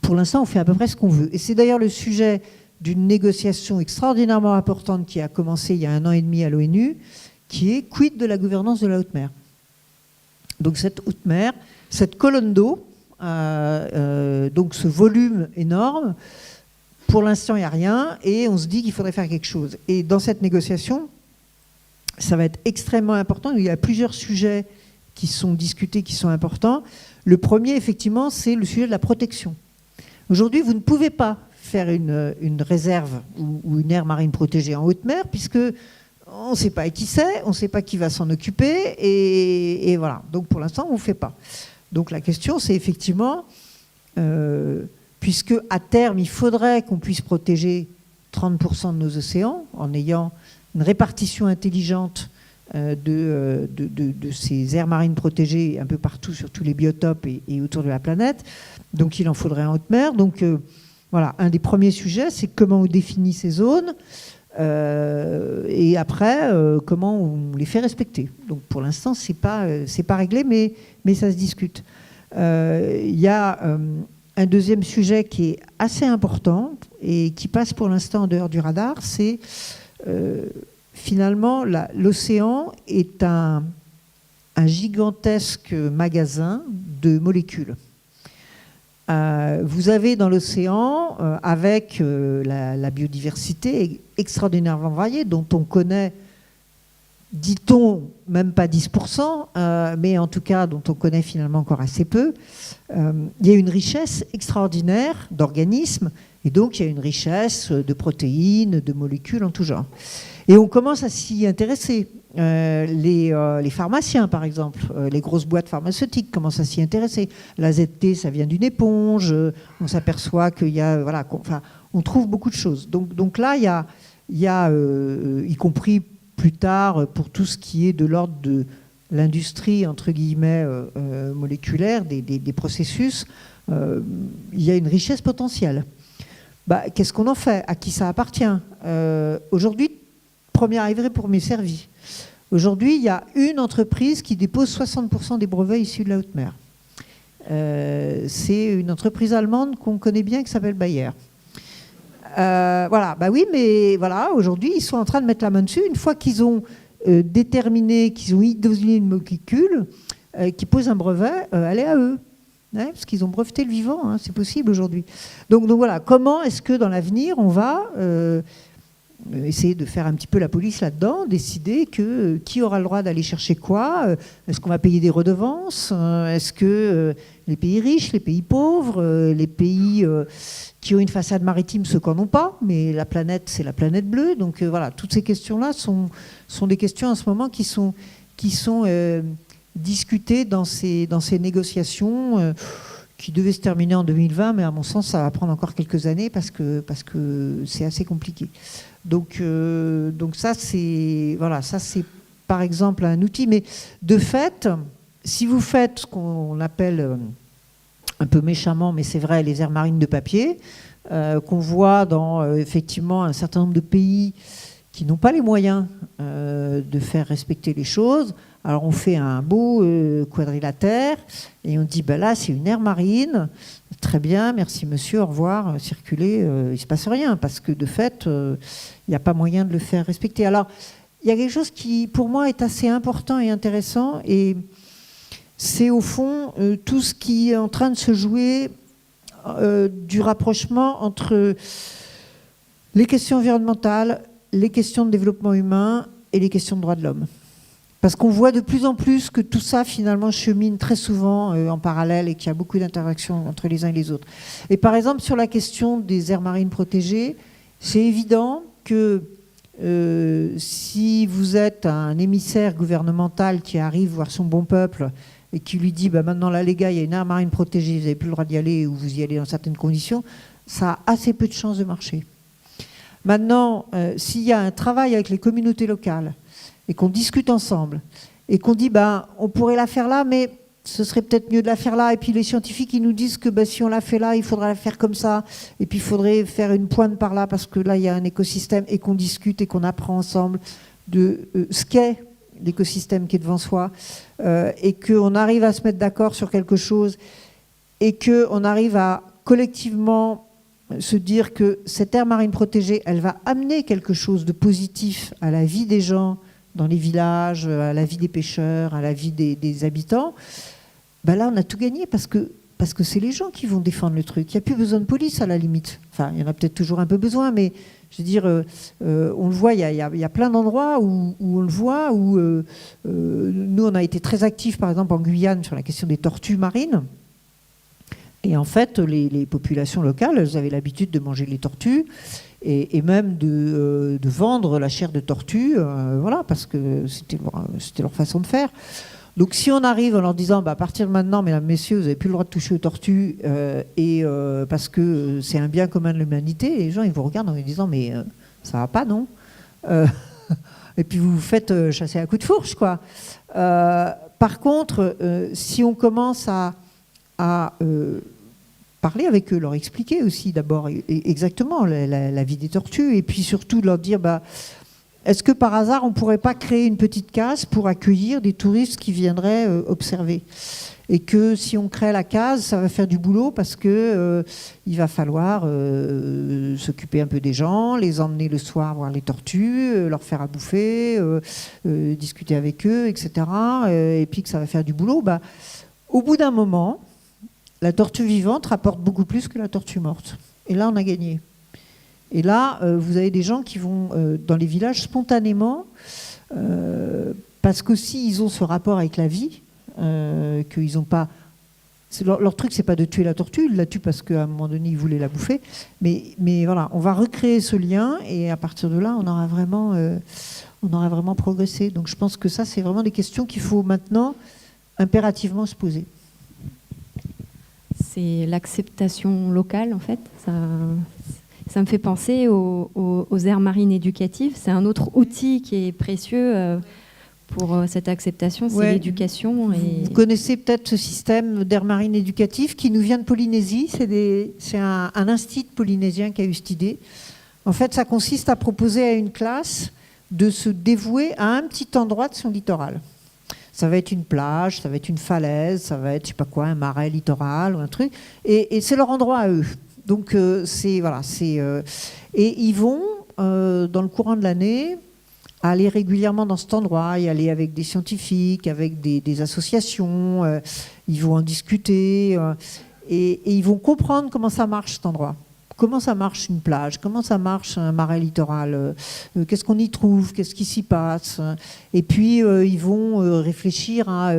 Pour l'instant, on fait à peu près ce qu'on veut. Et c'est d'ailleurs le sujet d'une négociation extraordinairement importante qui a commencé il y a 1 an et demi à l'ONU, qui est quid de la gouvernance de la haute mer. Donc cette haute mer, cette colonne d'eau, donc ce volume énorme, pour l'instant, il n'y a rien, et on se dit qu'il faudrait faire quelque chose. Et dans cette négociation, ça va être extrêmement important. Il y a plusieurs sujets qui sont discutés, qui sont importants. Le premier, effectivement, c'est le sujet de la protection. Aujourd'hui, vous ne pouvez pas faire une réserve ou une aire marine protégée en haute mer, puisque on ne sait pas qui c'est, on ne sait pas qui va s'en occuper, et voilà. Donc pour l'instant, on ne fait pas. Donc la question, c'est effectivement... puisque à terme, il faudrait qu'on puisse protéger 30% de nos océans en ayant une répartition intelligente de ces aires marines protégées un peu partout sur tous les biotopes et autour de la planète. Donc il en faudrait en haute mer. Donc voilà, un des premiers sujets, c'est comment on définit ces zones et après, comment on les fait respecter. Donc pour l'instant, c'est pas réglé, mais ça se discute. Il y a... un deuxième sujet qui est assez important et qui passe pour l'instant en dehors du radar, c'est finalement l'océan est un gigantesque magasin de molécules. Vous avez dans l'océan, avec la biodiversité extraordinairement variée, dont on connaît, dit-on, même pas 10%, mais en tout cas dont on connaît finalement encore assez peu, il y a une richesse extraordinaire d'organismes, et donc il y a une richesse de protéines, de molécules en tout genre. Et on commence à s'y intéresser. Les pharmaciens, par exemple, les grosses boîtes pharmaceutiques commencent à s'y intéresser. L'AZT, ça vient d'une éponge, on s'aperçoit qu'il y a... Voilà, on trouve beaucoup de choses. Donc là, il y a y compris plus tard, pour tout ce qui est de l'ordre de l'industrie, entre guillemets, moléculaire, des processus, il y a une richesse potentielle. Qu'est-ce qu'on en fait? À qui ça appartient? Aujourd'hui, premier arrivé, premier servi. Aujourd'hui, il y a une entreprise qui dépose 60% des brevets issus de la haute mer. C'est une entreprise allemande qu'on connaît bien qui s'appelle Bayer. Voilà, bah oui, mais voilà, aujourd'hui, ils sont en train de mettre la main dessus. Une fois qu'ils ont déterminé, qu'ils ont isolé une molécule qui pose un brevet, elle est à eux. Hein, parce qu'ils ont breveté le vivant, hein, c'est possible aujourd'hui. Donc voilà, comment est-ce que dans l'avenir, on va essayer de faire un petit peu la police là-dedans, décider que qui aura le droit d'aller chercher quoi, est-ce qu'on va payer des redevances, est-ce que les pays riches, les pays pauvres, les pays qui ont une façade maritime, ceux qui n'en ont pas, mais la planète, c'est la planète bleue. Donc voilà, toutes ces questions-là sont des questions en ce moment qui sont discutées dans ces négociations qui devaient se terminer en 2020, mais à mon sens, ça va prendre encore quelques années parce que c'est assez compliqué. Donc ça, c'est par exemple un outil. Mais de fait, si vous faites ce qu'on appelle un peu méchamment, mais c'est vrai, les aires marines de papier, qu'on voit dans effectivement un certain nombre de pays qui n'ont pas les moyens de faire respecter les choses. Alors on fait un beau quadrilatère et on dit là c'est une aire marine, très bien, merci monsieur, au revoir, circulez, il ne se passe rien parce que de fait il n'y a pas moyen de le faire respecter. Alors il y a quelque chose qui pour moi est assez important et intéressant, et c'est au fond tout ce qui est en train de se jouer du rapprochement entre les questions environnementales, les questions de développement humain et les questions de droits de l'homme. Parce qu'on voit de plus en plus que tout ça, finalement, chemine très souvent en parallèle et qu'il y a beaucoup d'interactions entre les uns et les autres. Et par exemple, sur la question des aires marines protégées, c'est évident que si vous êtes un émissaire gouvernemental qui arrive voir son bon peuple et qui lui dit maintenant là les gars, il y a une aire marine protégée, vous n'avez plus le droit d'y aller ou vous y allez dans certaines conditions, ça a assez peu de chances de marcher. Maintenant, s'il y a un travail avec les communautés locales et qu'on discute ensemble et qu'on dit on pourrait la faire là, mais ce serait peut-être mieux de la faire là, et puis les scientifiques ils nous disent que si on la fait là, il faudra la faire comme ça, et puis il faudrait faire une pointe par là parce que là il y a un écosystème, et qu'on discute et qu'on apprend ensemble de ce qu'est l'écosystème qui est devant soi, et qu'on arrive à se mettre d'accord sur quelque chose, et qu'on arrive à collectivement se dire que cette aire marine protégée, elle va amener quelque chose de positif à la vie des gens dans les villages, à la vie des pêcheurs, à la vie des habitants, là on a tout gagné parce que c'est les gens qui vont défendre le truc. Il n'y a plus besoin de police à la limite. Enfin, il y en a peut-être toujours un peu besoin, mais je veux dire, on le voit, il y a plein d'endroits où on le voit, où nous on a été très actifs par exemple en Guyane sur la question des tortues marines. Et en fait, les populations locales, elles avaient l'habitude de manger les tortues et même de vendre la chair de tortue, voilà, parce que c'était leur façon de faire. Donc si on arrive en leur disant, à partir de maintenant, mesdames, messieurs, vous n'avez plus le droit de toucher aux tortues, parce que c'est un bien commun de l'humanité, les gens ils vous regardent en vous disant, mais ça va pas, non et puis vous vous faites chasser à coups de fourche, quoi. Par contre, si on commence à parler avec eux, leur expliquer aussi d'abord exactement la vie des tortues, et puis surtout leur dire est-ce que par hasard on ne pourrait pas créer une petite case pour accueillir des touristes qui viendraient observer, et que si on crée la case, ça va faire du boulot parce que il va falloir s'occuper un peu des gens, les emmener le soir voir les tortues, leur faire à bouffer, discuter avec eux, etc. Et puis que ça va faire du boulot. Au bout d'un moment, la tortue vivante rapporte beaucoup plus que la tortue morte. Et là, on a gagné. Et là, vous avez des gens qui vont dans les villages spontanément, parce qu'aussi, ils ont ce rapport avec la vie, qu'ils n'ont pas... Leur truc, c'est pas de tuer la tortue, ils la tuent parce qu'à un moment donné, ils voulaient la bouffer. Mais voilà, on va recréer ce lien, et à partir de là, on aura vraiment progressé. Donc je pense que ça, c'est vraiment des questions qu'il faut maintenant impérativement se poser. C'est l'acceptation locale, en fait. Ça me fait penser aux aires marines éducatives. C'est un autre outil qui est précieux pour cette acceptation, c'est l'éducation. Vous connaissez peut-être ce système d'aires marines éducatives qui nous vient de Polynésie. C'est un institut polynésien qui a eu cette idée. En fait, ça consiste à proposer à une classe de se dévouer à un petit endroit de son littoral. Ça va être une plage, ça va être une falaise, ça va être, je sais pas quoi, un marais littoral ou un truc. Et c'est leur endroit à eux. Donc, et ils vont, dans le courant de l'année, aller régulièrement dans cet endroit, y aller avec des scientifiques, avec des associations, ils vont en discuter, et ils vont comprendre comment ça marche cet endroit. Comment ça marche une plage, comment ça marche un marais littoral, qu'est-ce qu'on y trouve, qu'est-ce qui s'y passe. Et puis, ils vont réfléchir à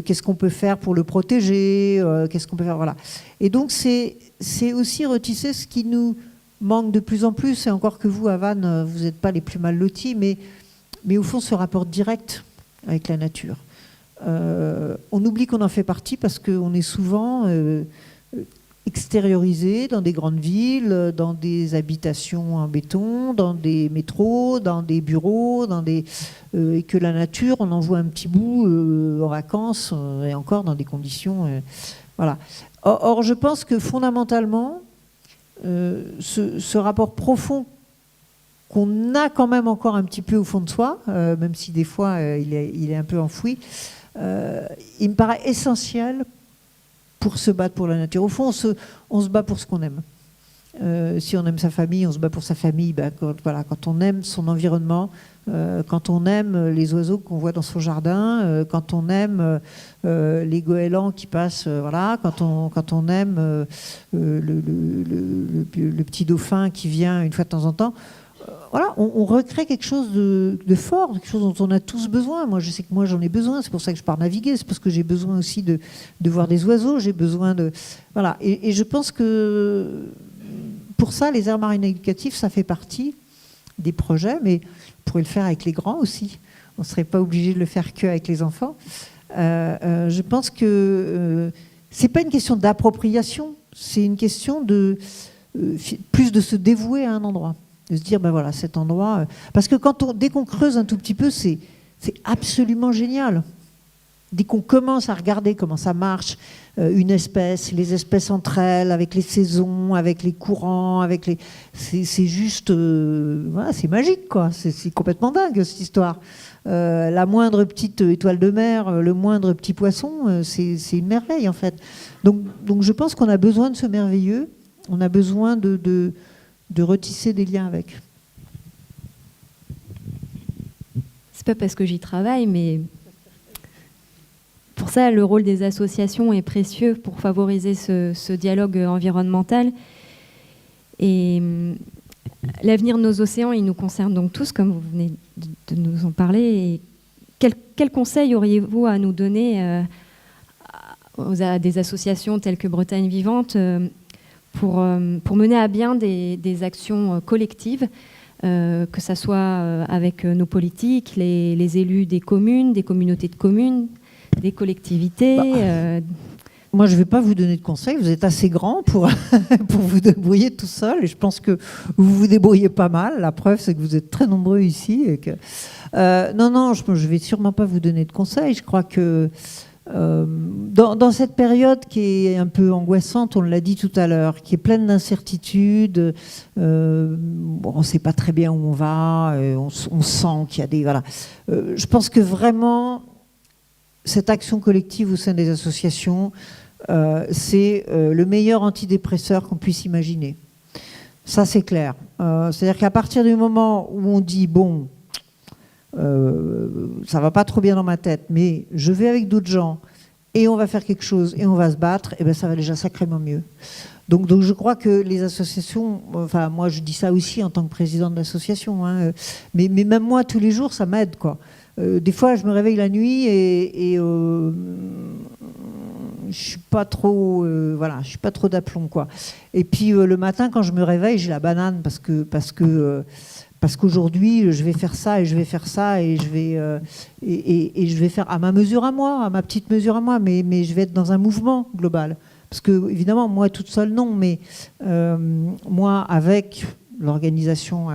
qu'est-ce qu'on peut faire pour le protéger, qu'est-ce qu'on peut faire, voilà. Et donc, c'est aussi retisser ce qui nous manque de plus en plus, et encore que vous, à Vannes, vous n'êtes pas les plus mal lotis, mais au fond, ce rapport direct avec la nature. On oublie qu'on en fait partie parce qu'on est souvent extériorisé dans des grandes villes, dans des habitations en béton, dans des métros, dans des bureaux, et que la nature, on en voit un petit bout en vacances, et encore dans des conditions... voilà. Or, je pense que fondamentalement, ce rapport profond qu'on a quand même encore un petit peu au fond de soi, même si des fois il est un peu enfoui, il me paraît essentiel pour se battre pour la nature. Au fond, on se bat pour ce qu'on aime. Si on aime sa famille, on se bat pour sa famille. Ben, quand on aime son environnement, quand on aime les oiseaux qu'on voit dans son jardin, quand on aime les goélands qui passent, quand on aime le petit dauphin qui vient une fois de temps en temps, voilà, on recrée quelque chose de fort, quelque chose dont on a tous besoin. Moi, je sais que moi, j'en ai besoin. C'est pour ça que je pars naviguer. C'est parce que j'ai besoin aussi de voir des oiseaux. J'ai besoin de... Voilà. Et je pense que pour ça, les aires marines éducatives, ça fait partie des projets, mais on pourrait le faire avec les grands aussi. On ne serait pas obligé de le faire qu'avec les enfants. Je pense que ce n'est pas une question d'appropriation. C'est une question plus de se dévouer à un endroit. De se dire, ben voilà, cet endroit... Parce que dès qu'on creuse un tout petit peu, c'est absolument génial. Dès qu'on commence à regarder comment ça marche, une espèce, les espèces entre elles, avec les saisons, avec les courants, c'est juste... voilà, c'est magique, quoi. C'est complètement dingue, cette histoire. La moindre petite étoile de mer, le moindre petit poisson, c'est une merveille, en fait. Donc je pense qu'on a besoin de ce merveilleux. On a besoin de retisser des liens avec. C'est pas parce que j'y travaille, mais pour ça, le rôle des associations est précieux pour favoriser ce dialogue environnemental. Et l'avenir de nos océans, il nous concerne donc tous, comme vous venez de nous en parler. Et quel conseil auriez-vous à nous donner à des associations telles que Bretagne Vivante pour mener à bien des actions collectives, que ce soit avec nos politiques, les élus des communes, des communautés de communes, des collectivités Moi, je ne vais pas vous donner de conseils. Vous êtes assez grand pour vous débrouiller tout seul. Et je pense que vous vous débrouillez pas mal. La preuve, c'est que vous êtes très nombreux ici. Et que... non, je ne vais sûrement pas vous donner de conseils. Je crois que dans cette période qui est un peu angoissante, on l'a dit tout à l'heure, qui est pleine d'incertitudes, on ne sait pas très bien où on va, on sent qu'il y a des... Voilà. Je pense que vraiment, cette action collective au sein des associations, c'est le meilleur antidépresseur qu'on puisse imaginer. Ça, c'est clair. C'est-à-dire qu'à partir du moment où on dit, bon... ça va pas trop bien dans ma tête, mais je vais avec d'autres gens et on va faire quelque chose et on va se battre, et ben ça va déjà sacrément mieux. Donc je crois que les associations, enfin moi je dis ça aussi en tant que présidente d'association, hein, mais même moi tous les jours ça m'aide, quoi. Des fois je me réveille la nuit et je suis pas trop, voilà, je suis pas trop d'aplomb, quoi. Et puis le matin quand je me réveille, j'ai la banane parce qu'aujourd'hui, je vais faire ça et je vais faire ça et je vais faire à ma mesure à moi, à ma petite mesure à moi, mais je vais être dans un mouvement global. Parce que, évidemment, moi toute seule, non, mais moi, avec l'organisation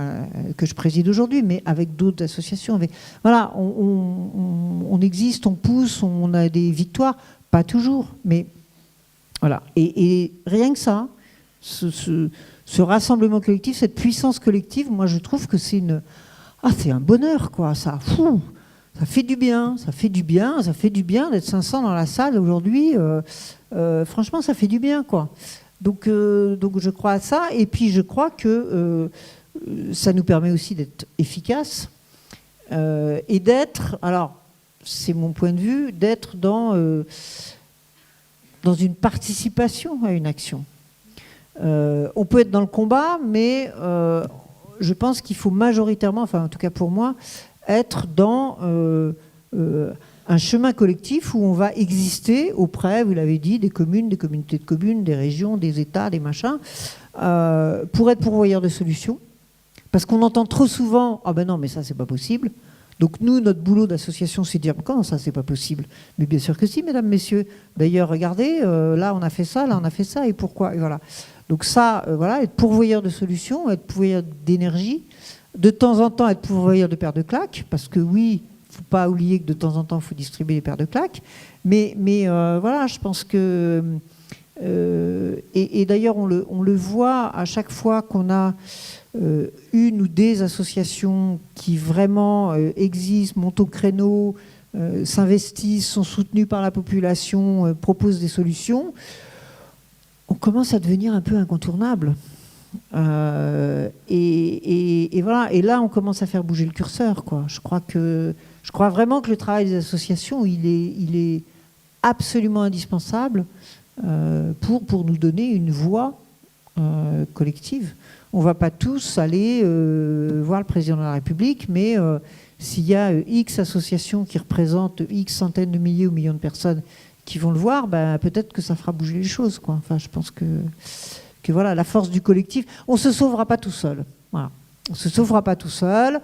que je préside aujourd'hui, mais avec d'autres associations, voilà, on existe, on pousse, on a des victoires, pas toujours, mais voilà. Et rien que ça, ce rassemblement collectif, cette puissance collective, moi je trouve que c'est un bonheur, quoi. Ça ça fait du bien, ça fait du bien, ça fait du bien d'être 500 dans la salle aujourd'hui. Franchement, ça fait du bien, quoi. Donc je crois à ça. Et puis, je crois que ça nous permet aussi d'être efficaces et d'être, alors, c'est mon point de vue, d'être dans une participation à une action. On peut être dans le combat, mais je pense qu'il faut majoritairement, enfin en tout cas pour moi, être dans un chemin collectif où on va exister auprès, vous l'avez dit, des communes, des communautés de communes, des régions, des États, des machins, pour être pourvoyeur de solutions. Parce qu'on entend trop souvent « Ah ben non, mais ça, c'est pas possible ». Donc nous, notre boulot d'association, c'est de dire « Comment ça, c'est pas possible ?» Mais bien sûr que si, mesdames, messieurs. D'ailleurs, regardez, là, on a fait ça, là, on a fait ça, et pourquoi ? Et voilà. Donc ça, voilà, être pourvoyeur de solutions, être pourvoyeur d'énergie, de temps en temps être pourvoyeur de paires de claques, parce que oui, il ne faut pas oublier que de temps en temps, il faut distribuer les paires de claques. Mais voilà, je pense que... et d'ailleurs, on le voit à chaque fois qu'on a une ou des associations qui vraiment existent, montent au créneau, s'investissent, sont soutenues par la population, proposent des solutions, on commence à devenir un peu incontournable. Et voilà. Et là, on commence à faire bouger le curseur, quoi. Je crois vraiment que le travail des associations, il est absolument indispensable pour nous donner une voix collective. On ne va pas tous aller voir le président de la République, mais s'il y a X associations qui représentent X centaines de milliers ou millions de personnes qui vont le voir, ben, peut-être que ça fera bouger les choses, quoi. Enfin, je pense que voilà, la force du collectif, on ne se sauvera pas tout seul. Voilà. On ne se sauvera pas tout seul,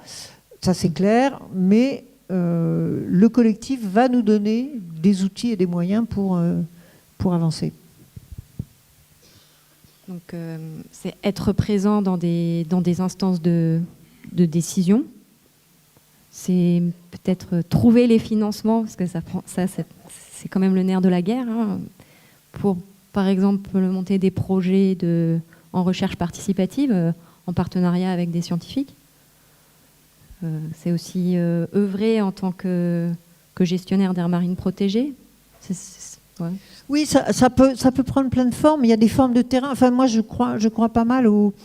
ça c'est clair, mais le collectif va nous donner des outils et des moyens pour avancer. Donc, c'est être présent dans des instances de décision. C'est peut-être trouver les financements, parce que c'est quand même le nerf de la guerre, hein, pour, par exemple, monter des projets en recherche participative en partenariat avec des scientifiques. C'est aussi œuvrer en tant que gestionnaire d'aires marines protégées. Ouais. Oui, ça peut prendre plein de formes. Il y a des formes de terrain. Enfin, moi, je crois pas mal au...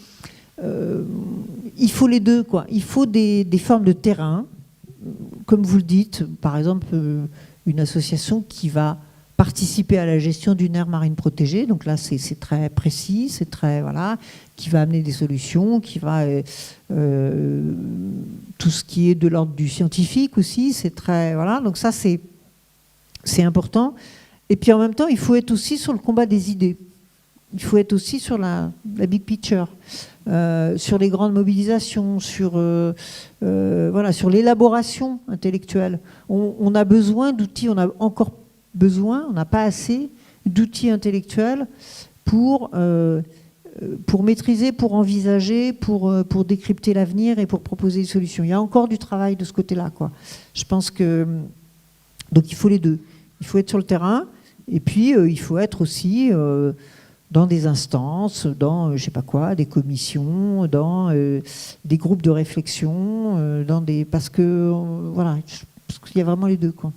il faut les deux, quoi. Il faut des formes de terrain, comme vous le dites, par exemple, une association qui va participer à la gestion d'une aire marine protégée. Donc là, c'est très précis, c'est très... Voilà, qui va amener des solutions, qui va... tout ce qui est de l'ordre du scientifique aussi, c'est très... Voilà, donc ça, c'est important. Et puis en même temps, il faut être aussi sur le combat des idées. Il faut être aussi sur la big picture, sur les grandes mobilisations, sur l'élaboration intellectuelle. On a besoin d'outils, on a encore besoin, on n'a pas assez d'outils intellectuels pour maîtriser, pour envisager, pour décrypter l'avenir et pour proposer des solutions. Il y a encore du travail de ce côté-là, quoi. Je pense que... Donc il faut les deux. Il faut être sur le terrain, et puis il faut être aussi dans des instances, dans, je sais pas quoi, des commissions, dans des groupes de réflexion, parce que voilà, parce qu'il y a vraiment les deux, quoi.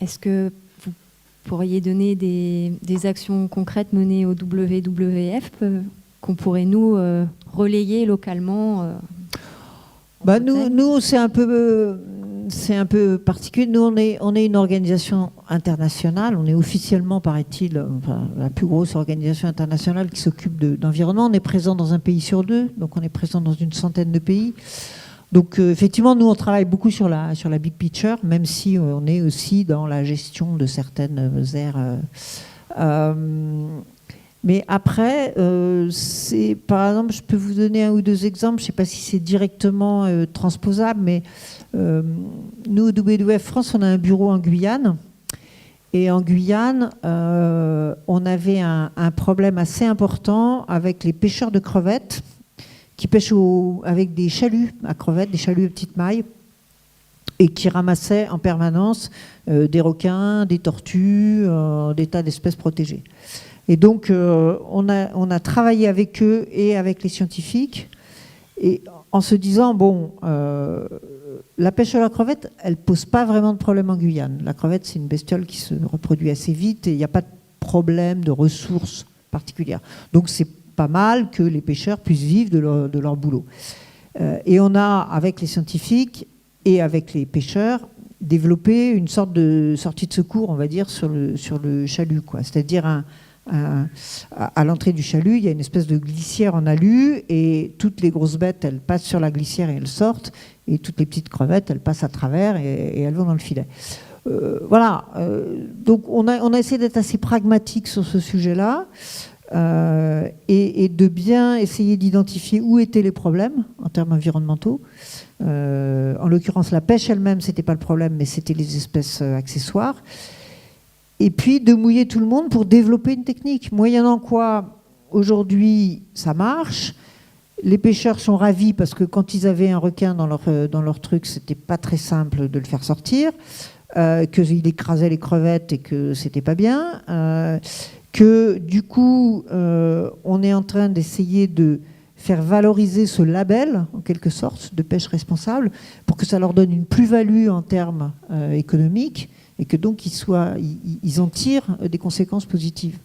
Est-ce que vous pourriez donner des actions concrètes menées au WWF qu'on pourrait nous relayer localement nous, c'est un peu particulier. Nous, on est une organisation internationale. On est officiellement, paraît-il, la plus grosse organisation internationale qui s'occupe d'environnement. On est présent dans un pays sur deux, donc on est présent dans une centaine de pays. Donc, effectivement, nous, on travaille beaucoup sur la big picture, même si on est aussi dans la gestion de certaines aires. Mais après, par exemple, je peux vous donner un ou deux exemples. Je ne sais pas si c'est directement transposable, mais nous, au WWF France, on a un bureau en Guyane. Et en Guyane, on avait un problème assez important avec les pêcheurs de crevettes qui pêchent avec des chaluts à crevettes, des chaluts à petite maille, et qui ramassaient en permanence des requins, des tortues, des tas d'espèces protégées. Et donc, on a travaillé avec eux et avec les scientifiques. Et en se disant, bon, la pêche à la crevette, elle ne pose pas vraiment de problème en Guyane. La crevette, c'est une bestiole qui se reproduit assez vite et il n'y a pas de problème de ressources particulières. Donc c'est pas mal que les pêcheurs puissent vivre de leur boulot. Et on a, avec les scientifiques et avec les pêcheurs, développé une sorte de sortie de secours, on va dire, sur le chalut, quoi. C'est-à-dire à l'entrée du chalut, il y a une espèce de glissière en alu et toutes les grosses bêtes, elles passent sur la glissière et elles sortent, et toutes les petites crevettes, elles passent à travers et elles vont dans le filet. Voilà. Donc on a essayé d'être assez pragmatique sur ce sujet-là et de bien essayer d'identifier où étaient les problèmes en termes environnementaux. En l'occurrence, la pêche elle-même, c'était pas le problème, mais c'était les espèces accessoires. Et puis de mouiller tout le monde pour développer une technique, moyennant quoi aujourd'hui ça marche. Les pêcheurs sont ravis parce que quand ils avaient un requin dans leur truc, c'était pas très simple de le faire sortir, qu'il écrasait les crevettes et que c'était pas bien, que du coup on est en train d'essayer de faire valoriser ce label, en quelque sorte, de pêche responsable, pour que ça leur donne une plus-value en termes économiques, et que donc ils en tirent des conséquences positives.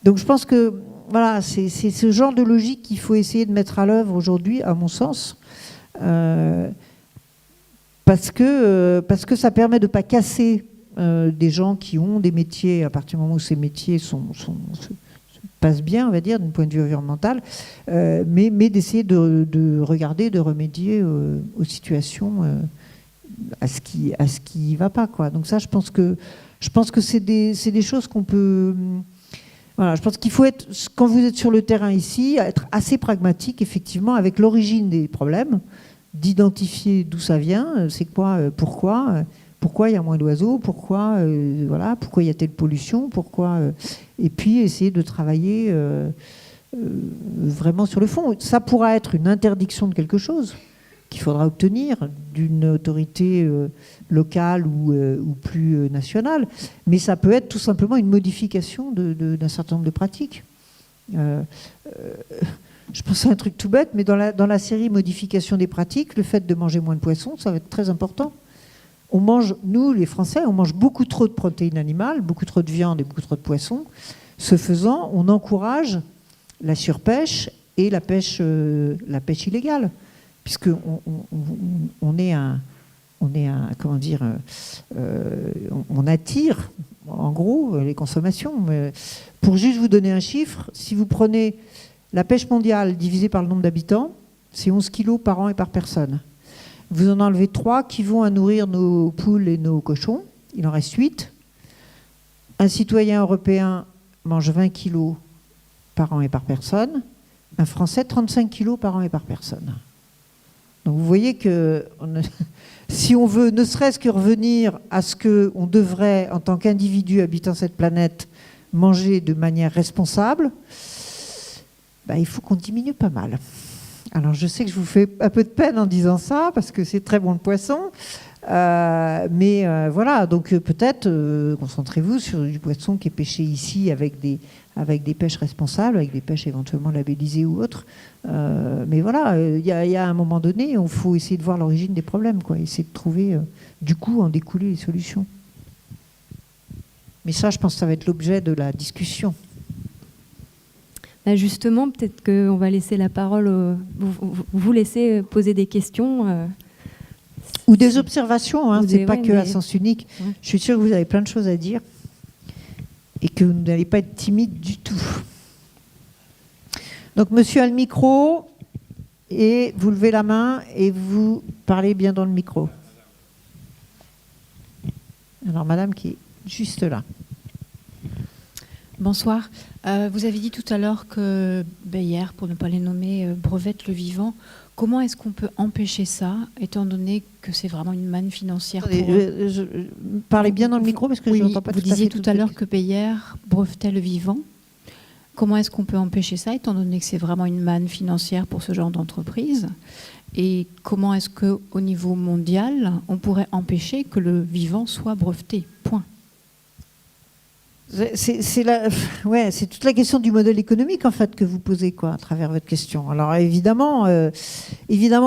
Donc je pense que voilà, c'est ce genre de logique qu'il faut essayer de mettre à l'œuvre aujourd'hui, à mon sens, parce que ça permet de ne pas casser des gens qui ont des métiers, à partir du moment où ces métiers se passent bien, on va dire, d'un point de vue environnemental, mais d'essayer de regarder, de remédier aux situations, à ce qui va pas, quoi. Donc ça, je pense que c'est des choses qu'on peut... Voilà, je pense qu'il faut être, quand vous êtes sur le terrain ici, être assez pragmatique, effectivement, avec l'origine des problèmes, d'identifier d'où ça vient, c'est quoi, pourquoi il y a moins d'oiseaux, pourquoi il y a telle pollution, et puis essayer de travailler vraiment sur le fond. Ça pourra être une interdiction de quelque chose qu'il faudra obtenir d'une autorité locale ou plus nationale, mais ça peut être tout simplement une modification d'un certain nombre de pratiques. Je pense à un truc tout bête, mais dans la série modification des pratiques, le fait de manger moins de poissons, ça va être très important. Nous, les Français, on mange beaucoup trop de protéines animales, beaucoup trop de viande et beaucoup trop de poissons. Ce faisant, on encourage la surpêche et la pêche illégale, puisque on attire, en gros, les consommations. Pour juste vous donner un chiffre, si vous prenez la pêche mondiale divisée par le nombre d'habitants, c'est 11 kilos par an et par personne. Vous en enlevez 3 qui vont à nourrir nos poules et nos cochons. Il en reste 8. Un citoyen européen mange 20 kilos par an et par personne. Un Français, 35 kilos par an et par personne. Donc vous voyez que si on veut ne serait-ce que revenir à ce qu'on devrait, en tant qu'individu habitant cette planète, manger de manière responsable, il faut qu'on diminue pas mal. Alors je sais que je vous fais un peu de peine en disant ça, parce que c'est très bon le poisson, mais voilà, donc peut-être concentrez-vous sur du poisson qui est pêché ici avec des pêches responsables, avec des pêches éventuellement labellisées ou autres. Mais voilà, il y a un moment donné, il faut essayer de voir l'origine des problèmes, quoi, essayer de trouver, du coup, en découler les solutions. Mais ça, je pense que ça va être l'objet de la discussion. Justement, peut-être qu'on va laisser la parole, vous laisser poser des questions. Ou des observations, hein, c'est pas que à sens unique. Ouais. Je suis sûre que vous avez plein de choses à dire et que vous n'allez pas être timide du tout. Donc, monsieur a le micro, et vous levez la main et vous parlez bien dans le micro. Alors, madame qui est juste là. Bonsoir. Vous avez dit tout à l'heure que Bayer, pour ne pas les nommer, brevette le vivant. Comment est-ce qu'on peut empêcher ça, étant donné que c'est vraiment une manne financière pour... Parlez bien dans le micro, parce que je n'entends pas tout à fait. Vous disiez tout à l'heure que Bayer brevetait le vivant. Comment est-ce qu'on peut empêcher ça, étant donné que c'est vraiment une manne financière pour ce genre d'entreprise? Et comment est-ce qu'au niveau mondial, on pourrait empêcher que le vivant soit breveté? Point. C'est toute la question du modèle économique en fait que vous posez quoi à travers votre question. Alors évidemment,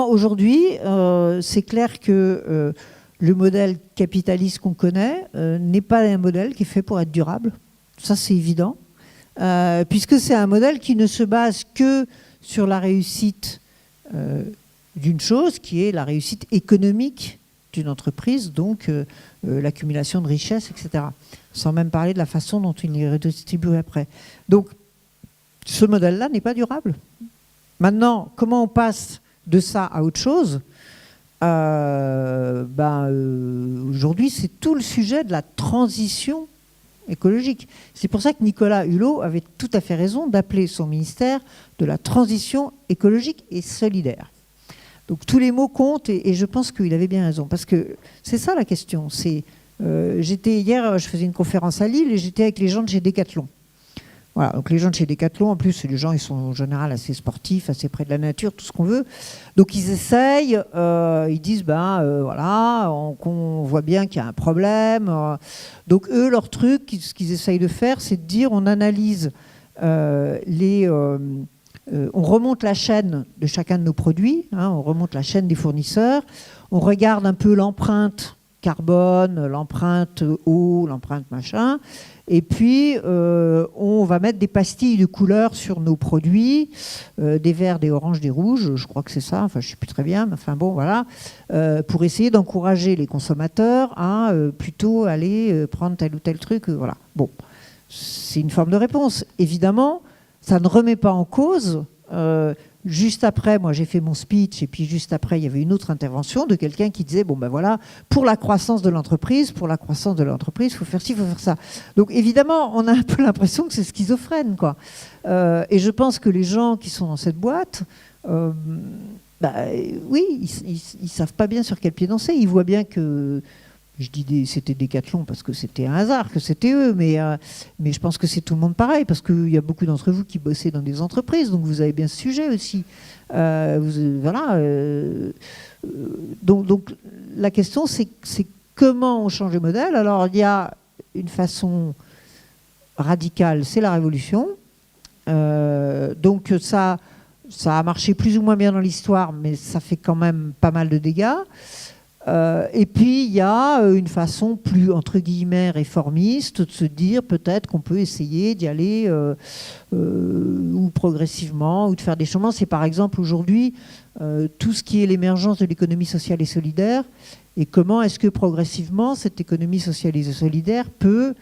aujourd'hui, c'est clair que le modèle capitaliste qu'on connaît n'est pas un modèle qui est fait pour être durable. Ça, c'est évident, puisque c'est un modèle qui ne se base que sur la réussite d'une chose, qui est la réussite économique d'une entreprise, donc l'accumulation de richesses, etc. Sans même parler de la façon dont il les redistribue après. Donc, ce modèle-là n'est pas durable. Maintenant, comment on passe de ça à autre chose ? Aujourd'hui, c'est tout le sujet de la transition écologique. C'est pour ça que Nicolas Hulot avait tout à fait raison d'appeler son ministère de la transition écologique et solidaire. Donc tous les mots comptent et je pense qu'il avait bien raison. Parce que c'est ça la question. Hier, je faisais une conférence à Lille et j'étais avec les gens de chez Decathlon. Voilà, donc les gens de chez Decathlon, en plus, les gens, ils sont en général assez sportifs, assez près de la nature, tout ce qu'on veut. Donc ils essayent, ils disent, voilà, on voit bien qu'il y a un problème. Donc eux, leur truc, ce qu'ils essayent de faire, c'est de dire, on analyse on remonte la chaîne de chacun de nos produits, hein, on remonte la chaîne des fournisseurs, on regarde un peu l'empreinte carbone, l'empreinte eau, l'empreinte machin, et puis on va mettre des pastilles de couleurs sur nos produits, des verts, des oranges, des rouges, je crois que c'est ça, enfin je ne sais plus très bien, mais enfin bon voilà, pour essayer d'encourager les consommateurs à plutôt aller prendre tel ou tel truc, voilà. Bon, c'est une forme de réponse. Évidemment, ça ne remet pas en cause. Juste après, moi j'ai fait mon speech et puis juste après il y avait une autre intervention de quelqu'un qui disait voilà, pour la croissance de l'entreprise, il faut faire ci, il faut faire ça. Donc évidemment, on a un peu l'impression que c'est schizophrène, quoi. Et je pense que les gens qui sont dans cette boîte, oui, ils savent pas bien sur quel pied danser. Ils voient bien que je dis c'était Decathlon parce que c'était un hasard que c'était eux, mais je pense que c'est tout le monde pareil, parce qu'il y a beaucoup d'entre vous qui bossez dans des entreprises, donc vous avez bien ce sujet aussi. Donc la question, c'est comment on change le modèle. Alors il y a une façon radicale, c'est la révolution. Donc ça a marché plus ou moins bien dans l'histoire, mais ça fait quand même pas mal de dégâts. Et puis, il y a une façon plus, entre guillemets, réformiste de se dire peut-être qu'on peut essayer d'y aller ou progressivement, ou de faire des changements. C'est par exemple aujourd'hui tout ce qui est l'émergence de l'économie sociale et solidaire, et comment est-ce que progressivement cette économie sociale et solidaire peut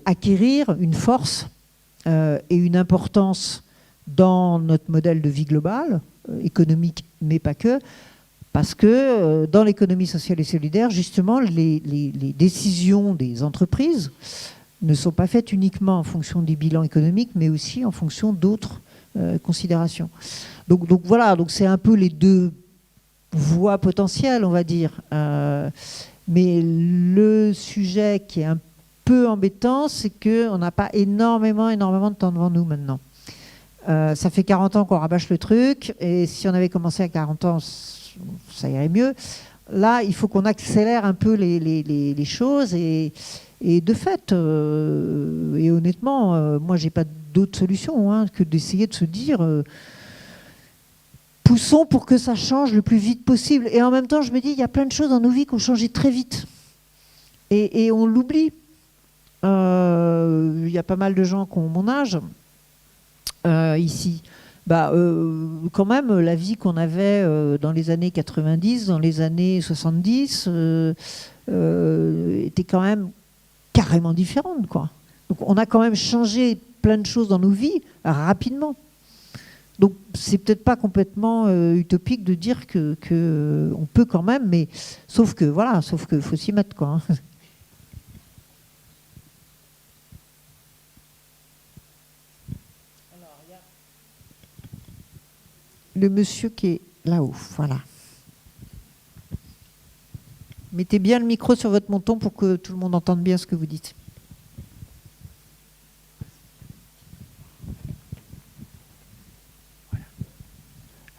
acquérir une force et une importance dans notre modèle de vie global, économique, mais pas que. Parce que dans l'économie sociale et solidaire, justement, les décisions des entreprises ne sont pas faites uniquement en fonction des bilans économiques, mais aussi en fonction d'autres considérations. Donc voilà, donc c'est un peu les deux voies potentielles, on va dire. Mais le sujet qui est un peu embêtant, c'est qu'on n'a pas énormément de temps devant nous maintenant. Ça fait 40 ans qu'on rabâche le truc, et si on avait commencé à 40 ans, ça irait mieux. Là, il faut qu'on accélère un peu les choses, et de fait, et honnêtement, moi, j'ai pas d'autre solution que d'essayer de se dire poussons pour que ça change le plus vite possible. Et en même temps, je me dis, il y a plein de choses dans nos vies qui ont changé très vite. Et on l'oublie. Il y a pas mal de gens qui ont mon âge ici. Quand même, la vie qu'on avait dans les années 90, dans les années 70, était quand même carrément différente, quoi. Donc on a quand même changé plein de choses dans nos vies rapidement. Donc c'est peut-être pas complètement utopique de dire que on peut quand même, mais sauf que faut s'y mettre, quoi. Le monsieur qui est là-haut, voilà. Mettez bien le micro sur votre menton pour que tout le monde entende bien ce que vous dites.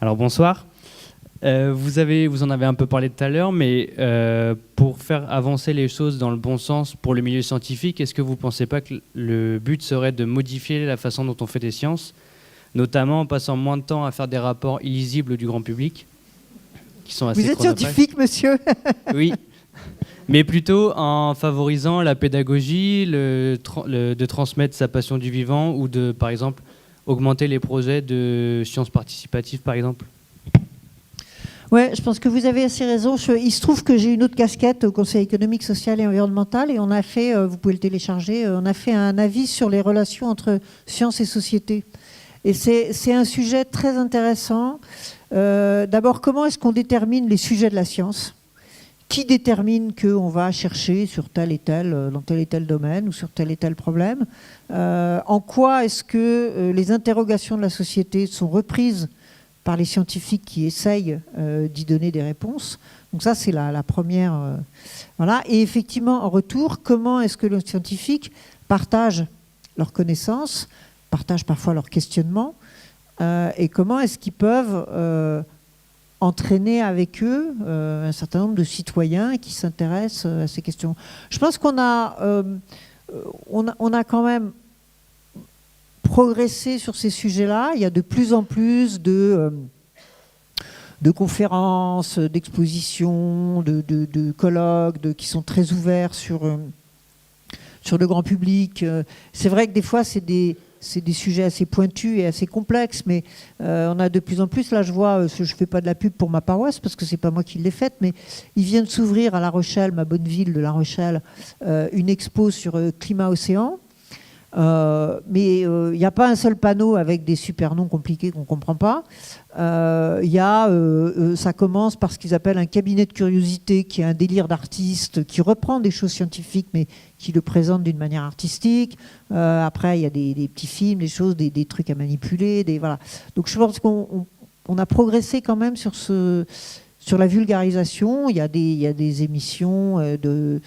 Alors bonsoir. Vous en avez un peu parlé tout à l'heure, mais pour faire avancer les choses dans le bon sens pour le milieu scientifique, est-ce que vous ne pensez pas que le but serait de modifier la façon dont on fait des sciences, notamment en passant moins de temps à faire des rapports illisibles du grand public, qui sont assez Vous êtes chronophages. scientifique, monsieur? Oui, mais plutôt en favorisant la pédagogie, de transmettre sa passion du vivant, ou de, par exemple, augmenter les projets de sciences participatives, par exemple. Ouais, je pense que vous avez assez raison. Il se trouve que j'ai une autre casquette au Conseil économique, social et environnemental, et on a fait, vous pouvez le télécharger, on a fait un avis sur les relations entre science et société. Et c'est un sujet très intéressant. D'abord, comment est-ce qu'on détermine les sujets de la science ? Qui détermine qu'on va chercher sur dans tel et tel domaine ou sur tel et tel problème ? En quoi est-ce que les interrogations de la société sont reprises par les scientifiques qui essayent d'y donner des réponses ? Donc ça, c'est la première. Voilà. Et effectivement, en retour, comment est-ce que les scientifiques partagent leurs connaissances, partagent parfois leurs questionnements, et comment est-ce qu'ils peuvent entraîner avec eux un certain nombre de citoyens qui s'intéressent à ces questions. Je pense qu'on a quand même progressé sur ces sujets-là. Il y a de plus en plus de conférences, d'expositions, de colloques qui sont très ouverts sur le grand public. C'est vrai que des fois, c'est des sujets assez pointus et assez complexes, mais on a de plus en plus, là je vois, je ne fais pas de la pub pour ma paroisse, parce que ce n'est pas moi qui l'ai faite, mais il vient de s'ouvrir à La Rochelle, ma bonne ville de La Rochelle, une expo sur climat-océan. Mais il n'y a pas un seul panneau avec des super noms compliqués qu'on ne comprend pas. Ça commence par ce qu'ils appellent un cabinet de curiosité, qui est un délire d'artiste, qui reprend des choses scientifiques, mais qui le présente d'une manière artistique. Après, il y a des petits films, des trucs à manipuler. Voilà. Donc je pense qu'on a progressé quand même sur la vulgarisation. Il y a des émissions de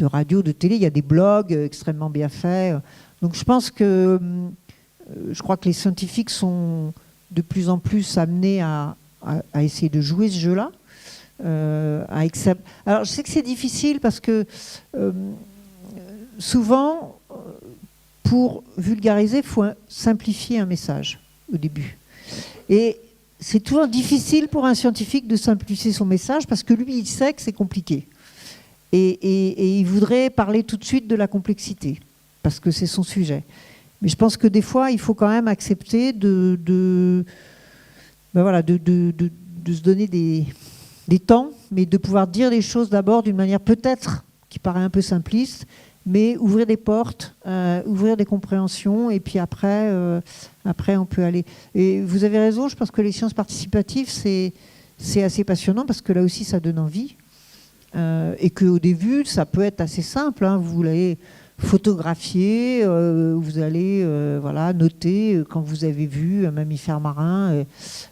radio, de télé, il y a des blogs extrêmement bien faits. Donc je pense que je crois que les scientifiques sont de plus en plus amenés à essayer de jouer ce jeu-là. Alors je sais que c'est difficile parce que souvent, pour vulgariser, il faut simplifier un message au début. Et c'est toujours difficile pour un scientifique de simplifier son message parce que lui, il sait que c'est compliqué. Et il voudrait parler tout de suite de la complexité, parce que c'est son sujet. Mais je pense que des fois, il faut quand même accepter de se donner des temps, mais de pouvoir dire les choses d'abord d'une manière peut-être qui paraît un peu simpliste, mais ouvrir des portes, ouvrir des compréhensions, et puis après on peut aller. Et vous avez raison, je pense que les sciences participatives, c'est assez passionnant, parce que là aussi, ça donne envie. Et qu'au début, ça peut être assez simple. Hein, vous allez photographier, vous allez noter quand vous avez vu un mammifère marin,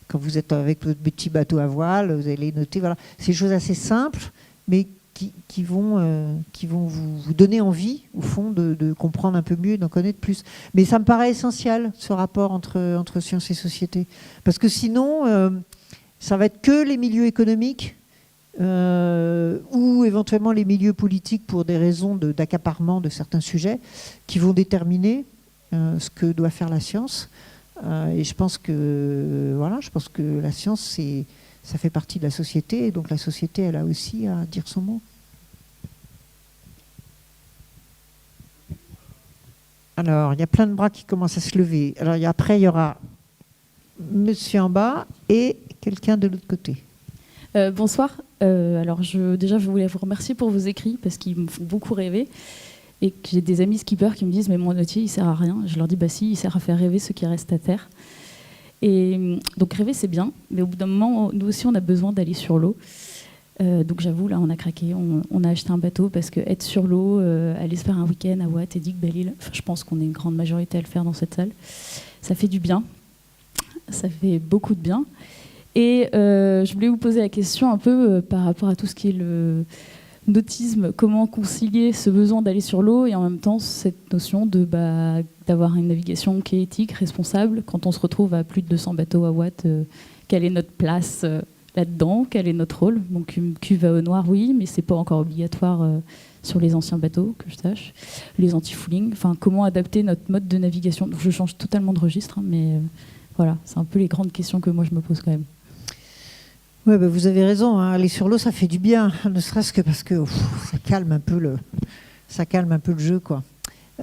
quand vous êtes avec votre petit bateau à voile, vous allez noter. Voilà. C'est des choses assez simples, mais qui vont vous donner envie, au fond, de comprendre un peu mieux, d'en connaître plus. Mais ça me paraît essentiel, ce rapport entre sciences et société. Parce que sinon, ça va être que les milieux économiques, ou éventuellement les milieux politiques, pour des raisons d'accaparement de certains sujets, qui vont déterminer ce que doit faire la science. Et je pense que la science, ça fait partie de la société, et donc la société, elle a aussi à dire son mot. Alors, il y a plein de bras qui commencent à se lever. Alors, après, il y aura monsieur en bas et quelqu'un de l'autre côté. Bonsoir. Alors, je voulais vous remercier pour vos écrits, parce qu'ils me font beaucoup rêver. Et que j'ai des amis skippers qui me disent « mais mon métier, il sert à rien ». Je leur dis « bah si, il sert à faire rêver ceux qui restent à terre ». Et donc rêver, c'est bien, mais au bout d'un moment, nous aussi, on a besoin d'aller sur l'eau. Donc j'avoue, là, on a craqué, on a acheté un bateau, parce que être sur l'eau, aller se faire un week-end à Watt, Édic, Belle-Île, je pense qu'on est une grande majorité à le faire dans cette salle. Ça fait du bien, ça fait beaucoup de bien. Et je voulais vous poser la question un peu par rapport à tout ce qui est le nautisme, comment concilier ce besoin d'aller sur l'eau et en même temps cette notion d'avoir une navigation qui est éthique, responsable, quand on se retrouve à plus de 200 bateaux à Watt, quelle est notre place ? là-dedans? Quel est notre rôle? Donc une cuve à eau noire, oui, mais c'est pas encore obligatoire sur les anciens bateaux, que je sache. Les anti-fouling, enfin, comment adapter notre mode de navigation? Donc, je change totalement de registre, hein, mais voilà, c'est un peu les grandes questions que moi je me pose quand même. Ouais, bah vous avez raison, hein. Aller sur l'eau, ça fait du bien, ne serait-ce que parce que ça calme un peu le jeu, quoi.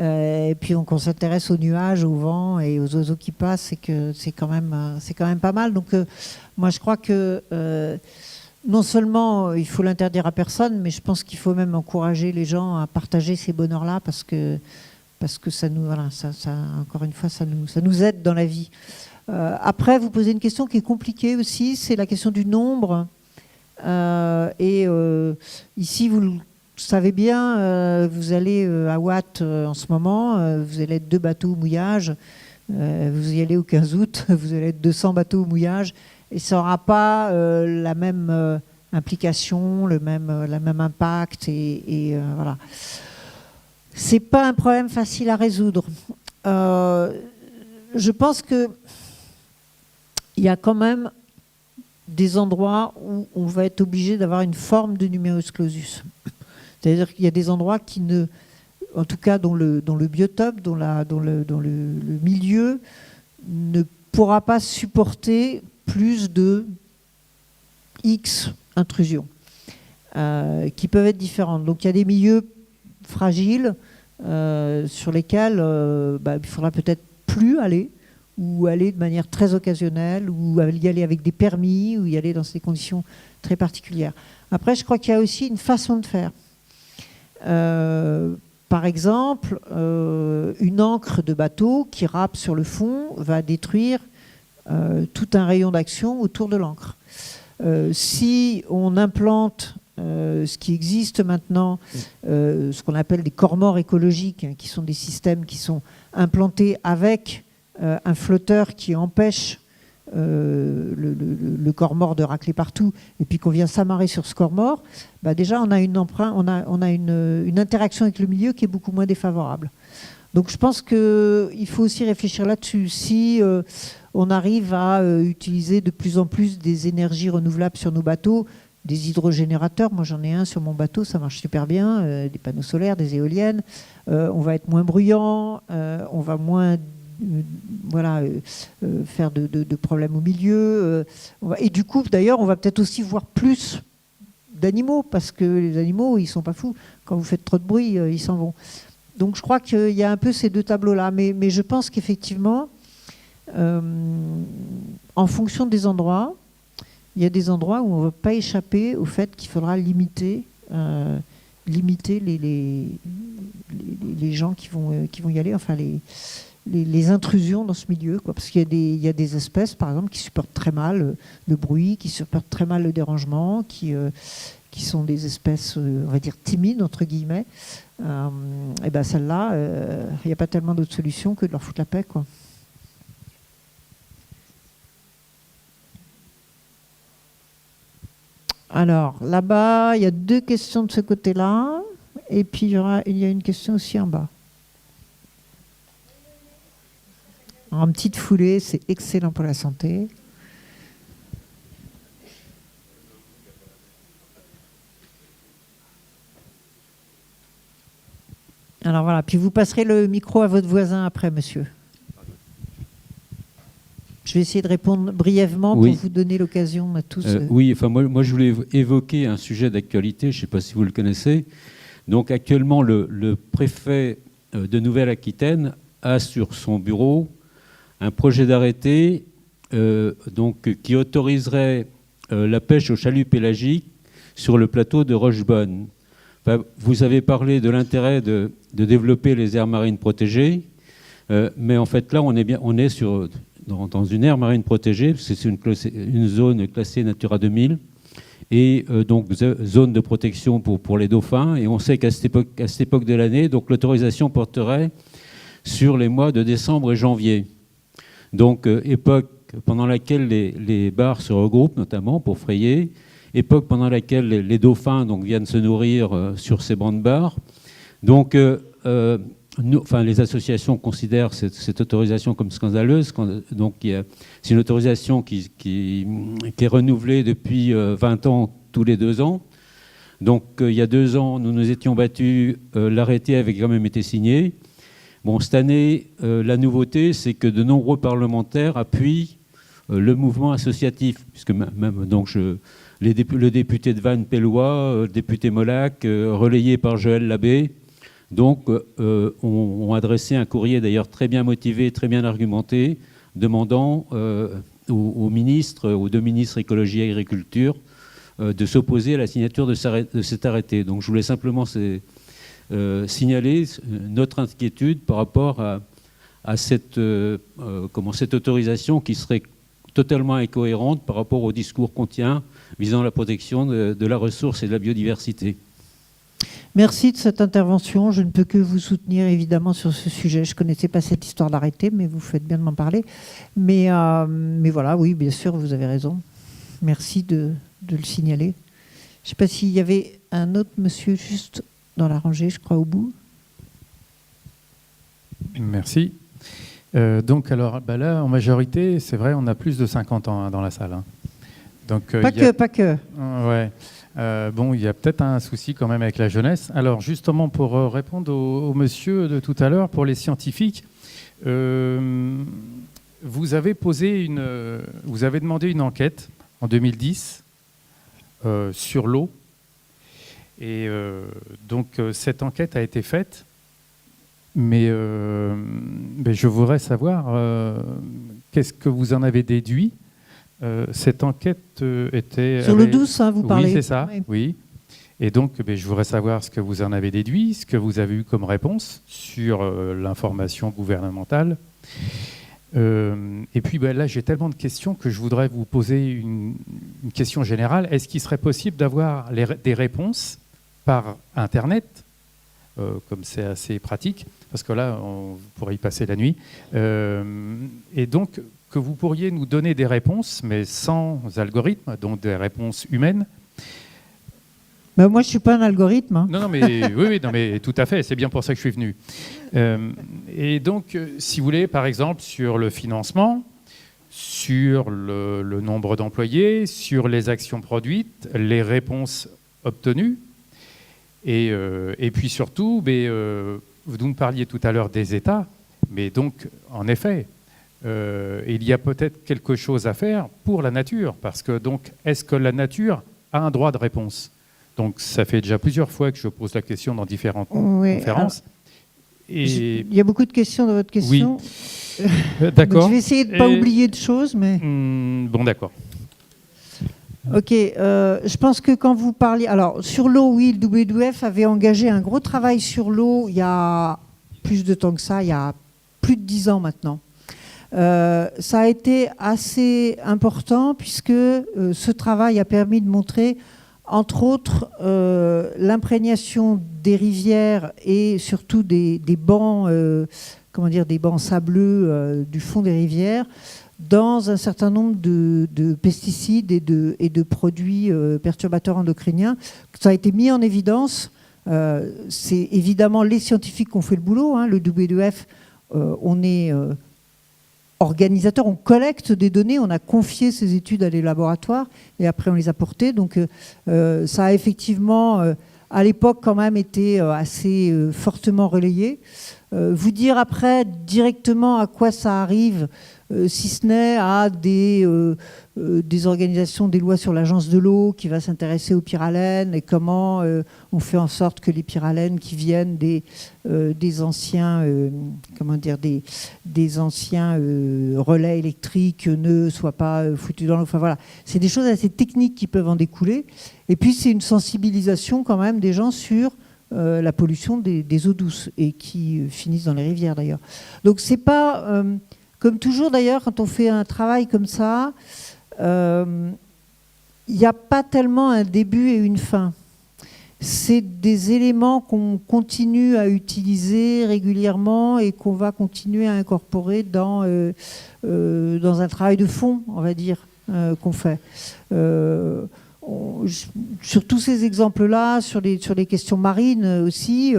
Et puis donc on s'intéresse aux nuages, au vent et aux oiseaux qui passent, et que c'est quand même pas mal. Donc moi je crois que non seulement il faut l'interdire à personne, mais je pense qu'il faut même encourager les gens à partager ces bonheurs-là, parce que ça nous, voilà, ça encore une fois, ça nous aide dans la vie. Après, vous posez une question qui est compliquée aussi, c'est la question du nombre. Ici, vous le savez bien, vous allez à Watt en ce moment, vous allez être 2 bateaux au mouillage, vous y allez au 15 août, vous allez être 200 bateaux au mouillage, et ça n'aura pas la même implication, la même impact, et voilà. C'est pas un problème facile à résoudre. Je pense que il y a quand même des endroits où on va être obligé d'avoir une forme de numerus clausus. C'est-à-dire qu'il y a des endroits qui ne, en tout cas dont le biotope, dont le milieu ne pourra pas supporter plus de X intrusions, qui peuvent être différentes. Donc il y a des milieux fragiles sur lesquels il faudra peut-être plus aller, ou aller de manière très occasionnelle, ou y aller avec des permis, ou y aller dans des conditions très particulières. Après, je crois qu'il y a aussi une façon de faire. Par exemple, une ancre de bateau qui râpe sur le fond va détruire tout un rayon d'action autour de l'ancre. Si on implante ce qui existe maintenant, ce qu'on appelle des corps-morts écologiques, hein, qui sont des systèmes qui sont implantés avec un flotteur qui empêche le corps mort de racler partout, et puis qu'on vient s'amarrer sur ce corps mort, déjà on a une interaction avec le milieu qui est beaucoup moins défavorable. Donc je pense qu'il faut aussi réfléchir là-dessus. Si on arrive à utiliser de plus en plus des énergies renouvelables sur nos bateaux, des hydrogénérateurs, moi j'en ai un sur mon bateau, ça marche super bien, des panneaux solaires, des éoliennes, on va être moins bruyant, on va moins faire de problèmes au milieu. Et du coup, d'ailleurs, on va peut-être aussi voir plus d'animaux, parce que les animaux, ils sont pas fous. Quand vous faites trop de bruit, ils s'en vont. Donc je crois qu'il y a un peu ces 2 tableaux-là. Mais je pense qu'effectivement, en fonction des endroits, il y a des endroits où on ne va pas échapper au fait qu'il faudra limiter les gens qui vont y aller, enfin les intrusions dans ce milieu, quoi. Parce qu'il y a des espèces, par exemple, qui supportent très mal le bruit, qui supportent très mal le dérangement, qui sont des espèces, on va dire, timides, entre guillemets. Et ben celles-là, il n'y a pas tellement d'autres solutions que de leur foutre la paix, quoi. Alors, là-bas, il y a 2 questions de ce côté-là, et puis il y a une question aussi en bas. En petite foulée, c'est excellent pour la santé. Alors voilà, puis vous passerez le micro à votre voisin après, monsieur. Je vais essayer de répondre brièvement pour vous donner l'occasion à tous. Oui, enfin moi je voulais évoquer un sujet d'actualité, je ne sais pas si vous le connaissez. Donc actuellement, le préfet de Nouvelle-Aquitaine a sur son bureau un projet d'arrêté qui autoriserait la pêche au chalut pélagique sur le plateau de Rochebonne. Enfin, vous avez parlé de l'intérêt de développer les aires marines protégées, mais en fait là on est dans une aire marine protégée, parce que c'est une zone classée Natura 2000, et donc zone de protection pour les dauphins, et on sait qu'à cette époque de l'année, donc l'autorisation porterait sur les mois de décembre et janvier. Donc époque pendant laquelle les bars se regroupent, notamment pour frayer, époque pendant laquelle les dauphins viennent se nourrir sur ces bancs de bars. Donc les associations considèrent cette autorisation comme scandaleuse. Donc, c'est une autorisation qui est renouvelée depuis 20 ans, tous les 2 ans. Donc, il y a 2 ans, nous nous étions battus. L'arrêté avait quand même été signé. Bon, cette année, la nouveauté, c'est que de nombreux parlementaires appuient le mouvement associatif, puisque même donc le député de Vannes-Pellois, le député Molac, relayé par Joël Labbé, donc ont adressé un courrier d'ailleurs très bien motivé, très bien argumenté, demandant aux ministres, aux 2 ministres écologie et agriculture, de s'opposer à la signature de cet arrêté. Donc je voulais simplement signaler notre inquiétude par rapport à cette autorisation qui serait totalement incohérente par rapport au discours qu'on tient visant la protection de la ressource et de la biodiversité. Merci de cette intervention. Je ne peux que vous soutenir évidemment sur ce sujet. Je ne connaissais pas cette histoire d'arrêté, mais vous faites bien de m'en parler. Mais voilà, oui, bien sûr, vous avez raison. Merci de le signaler. Je ne sais pas s'il y avait un autre monsieur juste dans la rangée, je crois, au bout. Merci. Donc, alors, là, en majorité, c'est vrai, on a plus de 50 ans dans la salle. Hein. Donc, pas que. Ouais. Bon, il y a peut-être un souci quand même avec la jeunesse. Alors, justement, pour répondre au monsieur de tout à l'heure, pour les scientifiques, vous avez demandé une enquête en 2010 sur l'eau. Et donc, cette enquête a été faite. Mais je voudrais savoir qu'est-ce que vous en avez déduit. Cette enquête était... Sur l'eau douce, hein, vous parlez. Oui, c'est ça, oui. Et donc, je voudrais savoir ce que vous en avez déduit, ce que vous avez eu comme réponse sur l'information gouvernementale. Et puis là, j'ai tellement de questions que je voudrais vous poser une question générale. Est-ce qu'il serait possible d'avoir des réponses par Internet, comme c'est assez pratique, parce que là, on pourrait y passer la nuit. Et donc, que vous pourriez nous donner des réponses, mais sans algorithme, donc des réponses humaines. Moi, je ne suis pas un algorithme. Hein. Non, mais oui, non, mais tout à fait, c'est bien pour ça que je suis venu. Et donc, si vous voulez, par exemple, sur le financement, sur le nombre d'employés, sur les actions produites, les réponses obtenues, et puis surtout, vous nous parliez tout à l'heure des États, mais donc, en effet, il y a peut-être quelque chose à faire pour la nature, parce que donc, est-ce que la nature a un droit de réponse ? Donc, ça fait déjà plusieurs fois que je pose la question dans différentes conférences. Et il y a beaucoup de questions dans votre question. Oui. D'accord. Je vais essayer de ne pas oublier de choses, mais... bon, d'accord. Ok, je pense que quand vous parliez... Alors, sur l'eau, oui, le WWF avait engagé un gros travail sur l'eau il y a plus de temps que ça, il y a plus de 10 ans maintenant. Ça a été assez important puisque ce travail a permis de montrer, entre autres, l'imprégnation des rivières et surtout des bancs, des bancs sableux du fond des rivières, dans un certain nombre de pesticides et de produits perturbateurs endocriniens. Ça a été mis en évidence. C'est évidemment les scientifiques qui ont fait le boulot. Hein. Le WWF, on est organisateur, on collecte des données, on a confié ces études à des laboratoires et après on les a portées. Donc ça a effectivement, à l'époque, quand même été assez fortement relayé. Vous dire après directement à quoi ça arrive, si ce n'est à des organisations, des lois sur l'agence de l'eau qui va s'intéresser aux pyralènes et comment on fait en sorte que les pyralènes qui viennent des anciens, des anciens relais électriques ne soient pas foutus dans l'eau. Enfin voilà, c'est des choses assez techniques qui peuvent en découler. Et puis c'est une sensibilisation quand même des gens sur la pollution des eaux douces et qui finissent dans les rivières d'ailleurs. Donc c'est pas, comme toujours d'ailleurs, quand on fait un travail comme ça, il n'y a pas tellement un début et une fin. C'est des éléments qu'on continue à utiliser régulièrement et qu'on va continuer à incorporer dans un travail de fond, on va dire, qu'on fait. sur tous ces exemples-là, sur les questions marines aussi,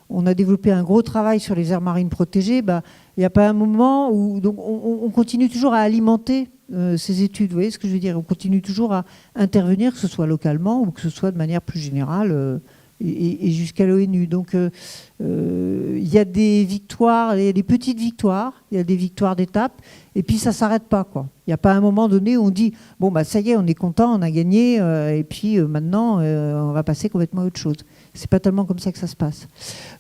on a développé un gros travail sur les aires marines protégées. Il n'y a pas un moment où donc on continue toujours à alimenter ces études. Vous voyez ce que je veux dire? On continue toujours à intervenir, que ce soit localement ou que ce soit de manière plus générale et jusqu'à l'ONU. Donc il y a des victoires, il y a des petites victoires, il y a des victoires d'étape, et puis ça ne s'arrête pas, quoi. Il n'y a pas un moment donné où on dit bon ça y est, on est content, on a gagné, et puis maintenant on va passer complètement à autre chose. C'est pas tellement comme ça que ça se passe.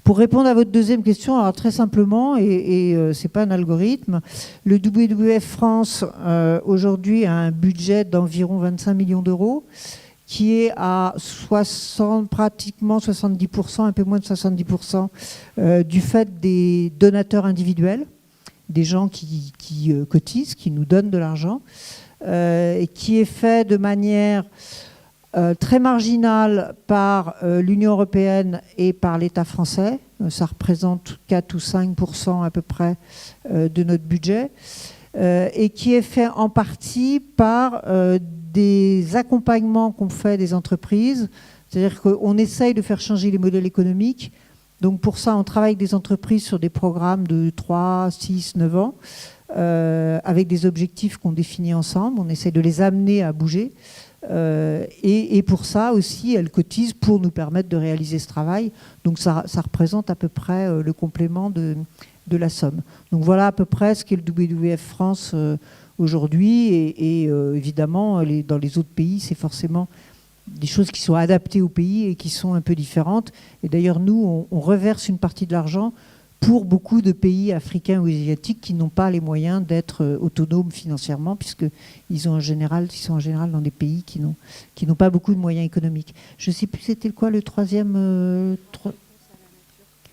Pour répondre à votre deuxième question, alors très simplement, et c'est pas un algorithme, le WWF France aujourd'hui a un budget d'environ 25 millions d'euros, qui est à pratiquement 70%, un peu moins de 70%, du fait des donateurs individuels, des gens qui cotisent, qui nous donnent de l'argent, et qui est fait de manière très marginale par l'Union européenne et par l'État français. Ça représente 4 ou 5% à peu près de notre budget, et qui est fait en partie par des accompagnements qu'on fait des entreprises. C'est-à-dire qu'on essaye de faire changer les modèles économiques. Donc pour ça, on travaille avec des entreprises sur des programmes de 3, 6, 9 ans, avec des objectifs qu'on définit ensemble. On essaie de les amener à bouger. Et pour ça aussi, elles cotisent pour nous permettre de réaliser ce travail. Donc ça représente à peu près le complément de la somme. Donc voilà à peu près ce qu'est le WWF France aujourd'hui. Et évidemment, dans les autres pays, c'est forcément des choses qui sont adaptées au pays et qui sont un peu différentes. Et d'ailleurs, nous, on reverse une partie de l'argent pour beaucoup de pays africains ou asiatiques qui n'ont pas les moyens d'être autonomes financièrement, puisqu'ils sont en général dans des pays qui n'ont pas beaucoup de moyens économiques. Je ne sais plus c'était quoi le troisième...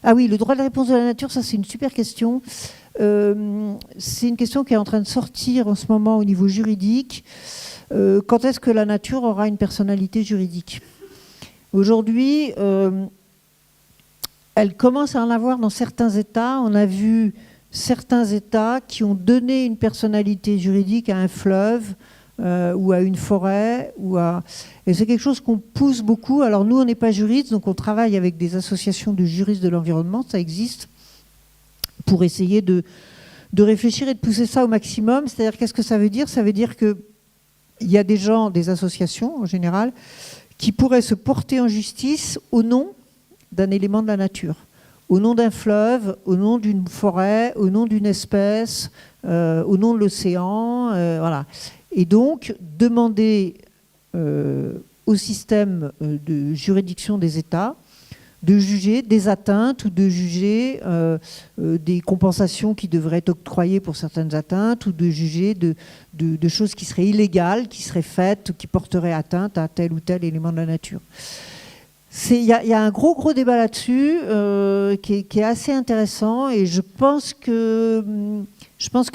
Ah oui, le droit de la réponse de la nature, ça c'est une super question. C'est une question qui est en train de sortir en ce moment au niveau juridique. Quand est-ce que la nature aura une personnalité juridique? Aujourd'hui, elle commence à en avoir dans certains États. On a vu certains États qui ont donné une personnalité juridique à un fleuve ou à une forêt. Et c'est quelque chose qu'on pousse beaucoup. Alors nous, on n'est pas juristes, donc on travaille avec des associations de juristes de l'environnement, ça existe, pour essayer de réfléchir et de pousser ça au maximum. C'est-à-dire, qu'est-ce que ça veut dire? Ça veut dire qu'il y a des gens, des associations en général, qui pourraient se porter en justice au nom d'un élément de la nature, au nom d'un fleuve, au nom d'une forêt, au nom d'une espèce, au nom de l'océan, voilà. Et donc, demander au système de juridiction des États de juger des atteintes ou de juger des compensations qui devraient être octroyées pour certaines atteintes ou de juger de choses qui seraient illégales, qui seraient faites, qui porteraient atteinte à tel ou tel élément de la nature. Il y a un gros débat là-dessus qui est assez intéressant, et je pense que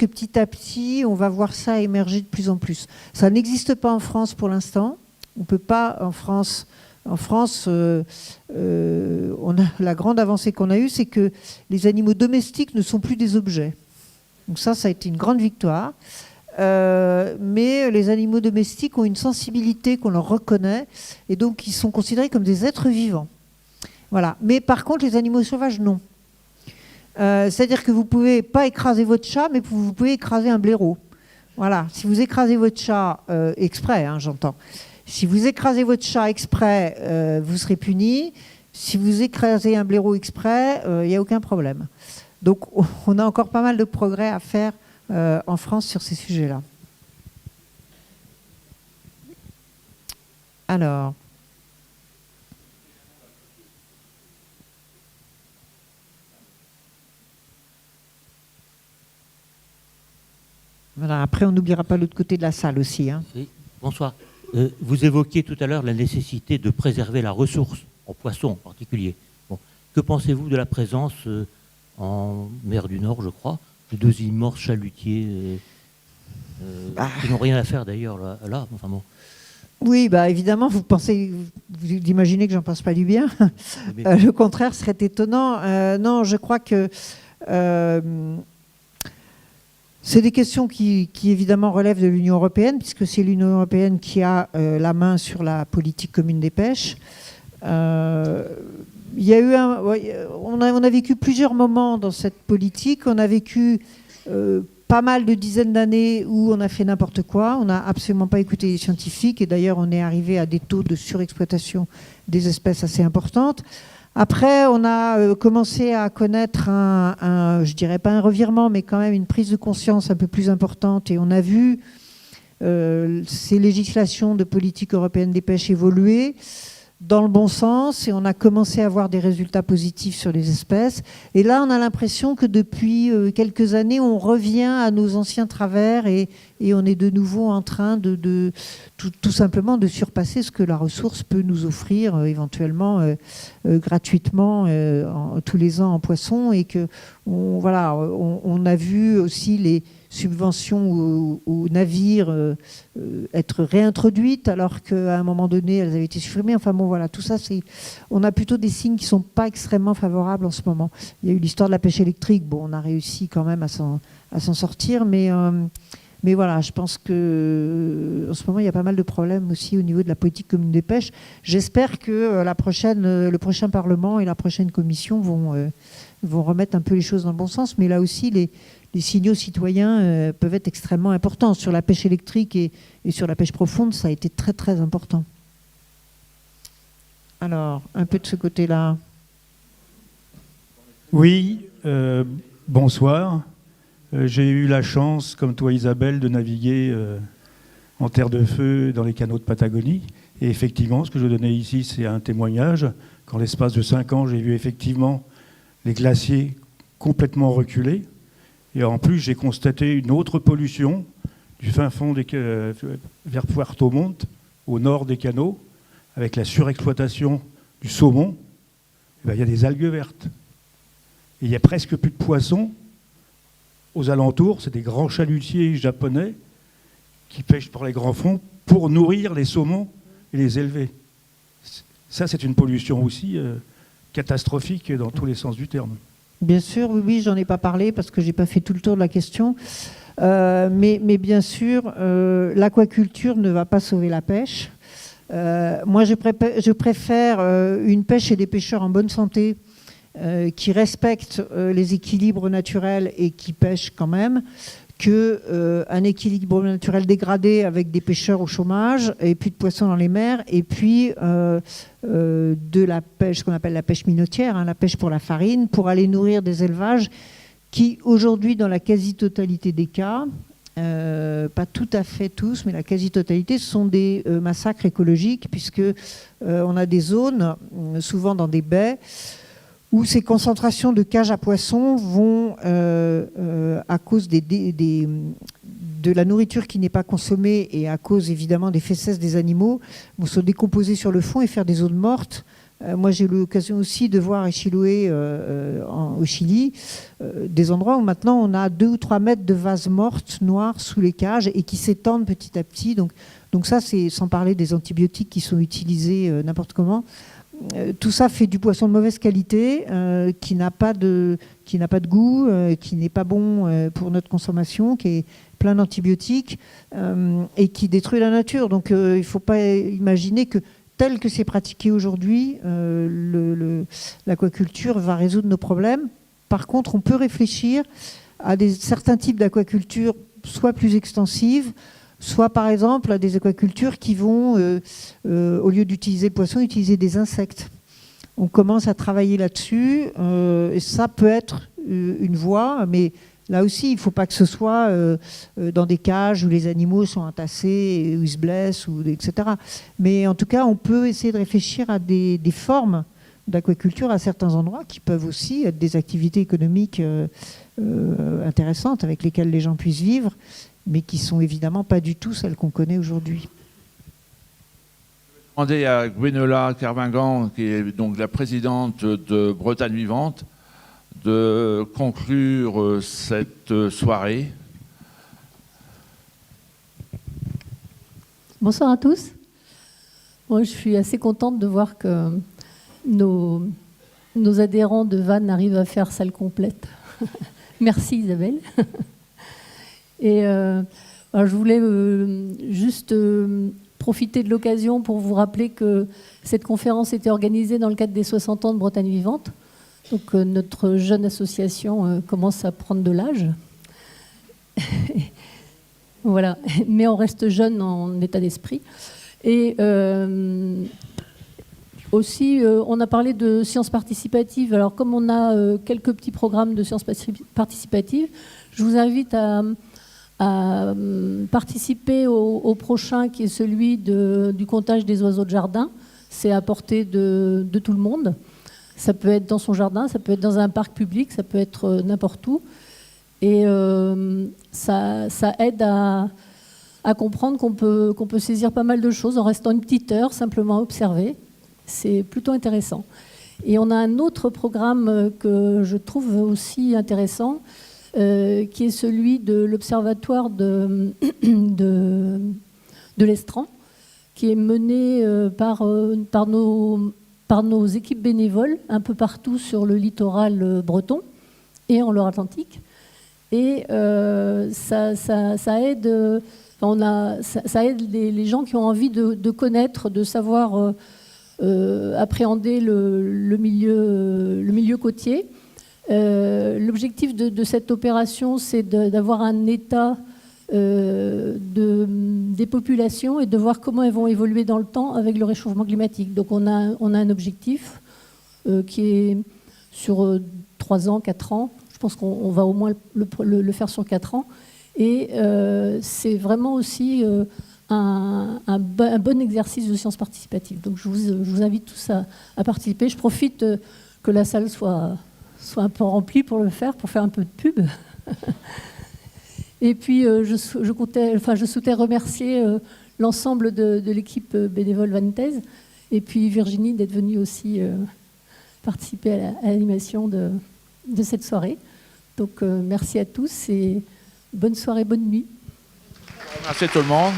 petit à petit, on va voir ça émerger de plus en plus. Ça n'existe pas en France pour l'instant. On ne peut pas en France... En France, la grande avancée qu'on a eue, c'est que les animaux domestiques ne sont plus des objets. Donc ça a été une grande victoire. Mais les animaux domestiques ont une sensibilité qu'on leur reconnaît, et donc ils sont considérés comme des êtres vivants. Voilà. Mais par contre, les animaux sauvages, non. C'est-à-dire que vous ne pouvez pas écraser votre chat, mais vous pouvez écraser un blaireau. Voilà. Si vous écrasez votre chat exprès, j'entends. Si vous écrasez votre chat exprès, vous serez puni. Si vous écrasez un blaireau exprès, il n'y a aucun problème. Donc on a encore pas mal de progrès à faire en France sur ces sujets-là. Alors... Voilà, après, on n'oubliera pas l'autre côté de la salle aussi. Oui, bonsoir. Vous évoquiez tout à l'heure la nécessité de préserver la ressource, en poisson en particulier. Bon. Que pensez-vous de la présence en mer du Nord, je crois, de deux immenses chalutiers qui n'ont rien à faire d'ailleurs là. Enfin bon. Oui, évidemment, vous imaginez que j'en pense pas du bien. Le contraire serait étonnant. Non, je crois que C'est des questions qui évidemment relèvent de l'Union européenne, puisque c'est l'Union européenne qui a la main sur la politique commune des pêches. Il y a eu on a vécu plusieurs moments dans cette politique. On a vécu pas mal de dizaines d'années où on a fait n'importe quoi. On n'a absolument pas écouté les scientifiques. Et d'ailleurs, on est arrivé à des taux de surexploitation des espèces assez importantes. Après, on a commencé à connaître je dirais pas un revirement, mais quand même une prise de conscience un peu plus importante. Et on a vu ces législations de politique européenne des pêches évoluer dans le bon sens, et on a commencé à avoir des résultats positifs sur les espèces. Et là, on a l'impression que depuis quelques années, on revient à nos anciens travers et on est de nouveau en train de tout simplement de surpasser ce que la ressource peut nous offrir éventuellement gratuitement tous les ans en poisson. Et que on a vu aussi les subventions aux navires être réintroduites alors qu'à un moment donné elles avaient été supprimées. Enfin bon, voilà, tout ça, on a plutôt des signes qui ne sont pas extrêmement favorables en ce moment. Il y a eu l'histoire de la pêche électrique. Bon, on a réussi quand même à s'en sortir, mais voilà, je pense qu'en ce moment il y a pas mal de problèmes aussi au niveau de la politique commune des pêches. J'espère que le prochain Parlement et la prochaine Commission vont remettre un peu les choses dans le bon sens, mais là aussi les signaux citoyens peuvent être extrêmement importants. Sur la pêche électrique et sur la pêche profonde, ça a été très très important. Alors, un peu de ce côté-là. Oui, bonsoir. J'ai eu la chance, comme toi Isabelle, de naviguer en terre de feu dans les canaux de Patagonie. Et effectivement, ce que je donnais ici, c'est un témoignage. Qu'en l'espace de 5 ans, j'ai vu effectivement les glaciers complètement reculer. Et en plus, j'ai constaté une autre pollution du fin fond vers Puerto Montt, au nord des canaux, avec la surexploitation du saumon. Il y a des algues vertes. Et il n'y a presque plus de poissons aux alentours. C'est des grands chalutiers japonais qui pêchent pour les grands fonds pour nourrir les saumons et les élever. Ça, c'est une pollution aussi catastrophique dans tous les sens du terme. Bien sûr, oui, j'en ai pas parlé parce que j'ai pas fait tout le tour de la question. Mais bien sûr, l'aquaculture ne va pas sauver la pêche. Moi, je préfère une pêche et des pêcheurs en bonne santé qui respectent les équilibres naturels et qui pêchent quand même, qu'un équilibre naturel dégradé avec des pêcheurs au chômage et puis de poissons dans les mers, et puis de la pêche, ce qu'on appelle la pêche minotière, la pêche pour la farine, pour aller nourrir des élevages qui, aujourd'hui, dans la quasi-totalité des cas, pas tout à fait tous, mais la quasi-totalité, sont des massacres écologiques, puisque on a des zones, souvent dans des baies, où ces concentrations de cages à poissons vont, à cause de la nourriture qui n'est pas consommée et à cause évidemment des fesses des animaux, vont se décomposer sur le fond et faire des zones mortes. Moi, j'ai eu l'occasion aussi de voir à Chiloé, au Chili, des endroits où maintenant on a 2 ou 3 mètres de vases mortes noires sous les cages et qui s'étendent petit à petit. Donc ça, c'est sans parler des antibiotiques qui sont utilisés n'importe comment. Tout ça fait du poisson de mauvaise qualité, qui n'a pas de goût, qui n'est pas bon pour notre consommation, qui est plein d'antibiotiques et qui détruit la nature. Donc il ne faut pas imaginer que tel que c'est pratiqué aujourd'hui, l'aquaculture va résoudre nos problèmes. Par contre, on peut réfléchir à certains types d'aquaculture, soit plus extensives, soit par exemple à des aquacultures qui vont, au lieu d'utiliser le poisson, utiliser des insectes. On commence à travailler là-dessus, et ça peut être une voie, mais là aussi, il ne faut pas que ce soit dans des cages où les animaux sont entassés, où ils se blessent, etc. Mais en tout cas, on peut essayer de réfléchir à des formes d'aquaculture à certains endroits qui peuvent aussi être des activités économiques intéressantes avec lesquelles les gens puissent vivre, mais qui ne sont évidemment pas du tout celles qu'on connaît aujourd'hui. Je vais demander à Gwenola Kervingan, qui est donc la présidente de Bretagne Vivante, de conclure cette soirée. Bonsoir à tous. Moi, je suis assez contente de voir que nos adhérents de Vannes arrivent à faire salle complète. Merci Isabelle. Et je voulais juste profiter de l'occasion pour vous rappeler que cette conférence était organisée dans le cadre des 60 ans de Bretagne Vivante. Donc notre jeune association commence à prendre de l'âge. Voilà, mais on reste jeune en état d'esprit. Et aussi, on a parlé de sciences participatives. Alors, comme on a quelques petits programmes de sciences participatives, je vous invite à participer au prochain, qui est celui du comptage des oiseaux de jardin. C'est à portée de tout le monde. Ça peut être dans son jardin, ça peut être dans un parc public, ça peut être n'importe où. Et ça aide à comprendre qu'on peut saisir pas mal de choses en restant une petite heure simplement à observer. C'est plutôt intéressant. Et on a un autre programme que je trouve aussi intéressant, qui est celui de l'Observatoire de l'Estran, qui est mené par nos équipes bénévoles un peu partout sur le littoral breton et en Loire-Atlantique. Et ça aide, ça aide les gens qui ont envie de connaître, de savoir appréhender le milieu côtier. L'objectif de cette opération, c'est d'avoir un état des populations et de voir comment elles vont évoluer dans le temps avec le réchauffement climatique. Donc on a un objectif qui est sur 3 ans, 4 ans. Je pense qu'on va au moins le faire sur 4 ans. Et c'est vraiment aussi un bon exercice de sciences participatives. Donc je vous invite tous à participer. Je profite que la salle soit un peu remplie pour le faire, pour faire un peu de pub. Et puis je souhaitais remercier l'ensemble de l'équipe bénévole Vantaise et puis Virginie d'être venue aussi participer à l'animation de cette soirée. Donc merci à tous et bonne soirée, bonne nuit. Merci tout le monde.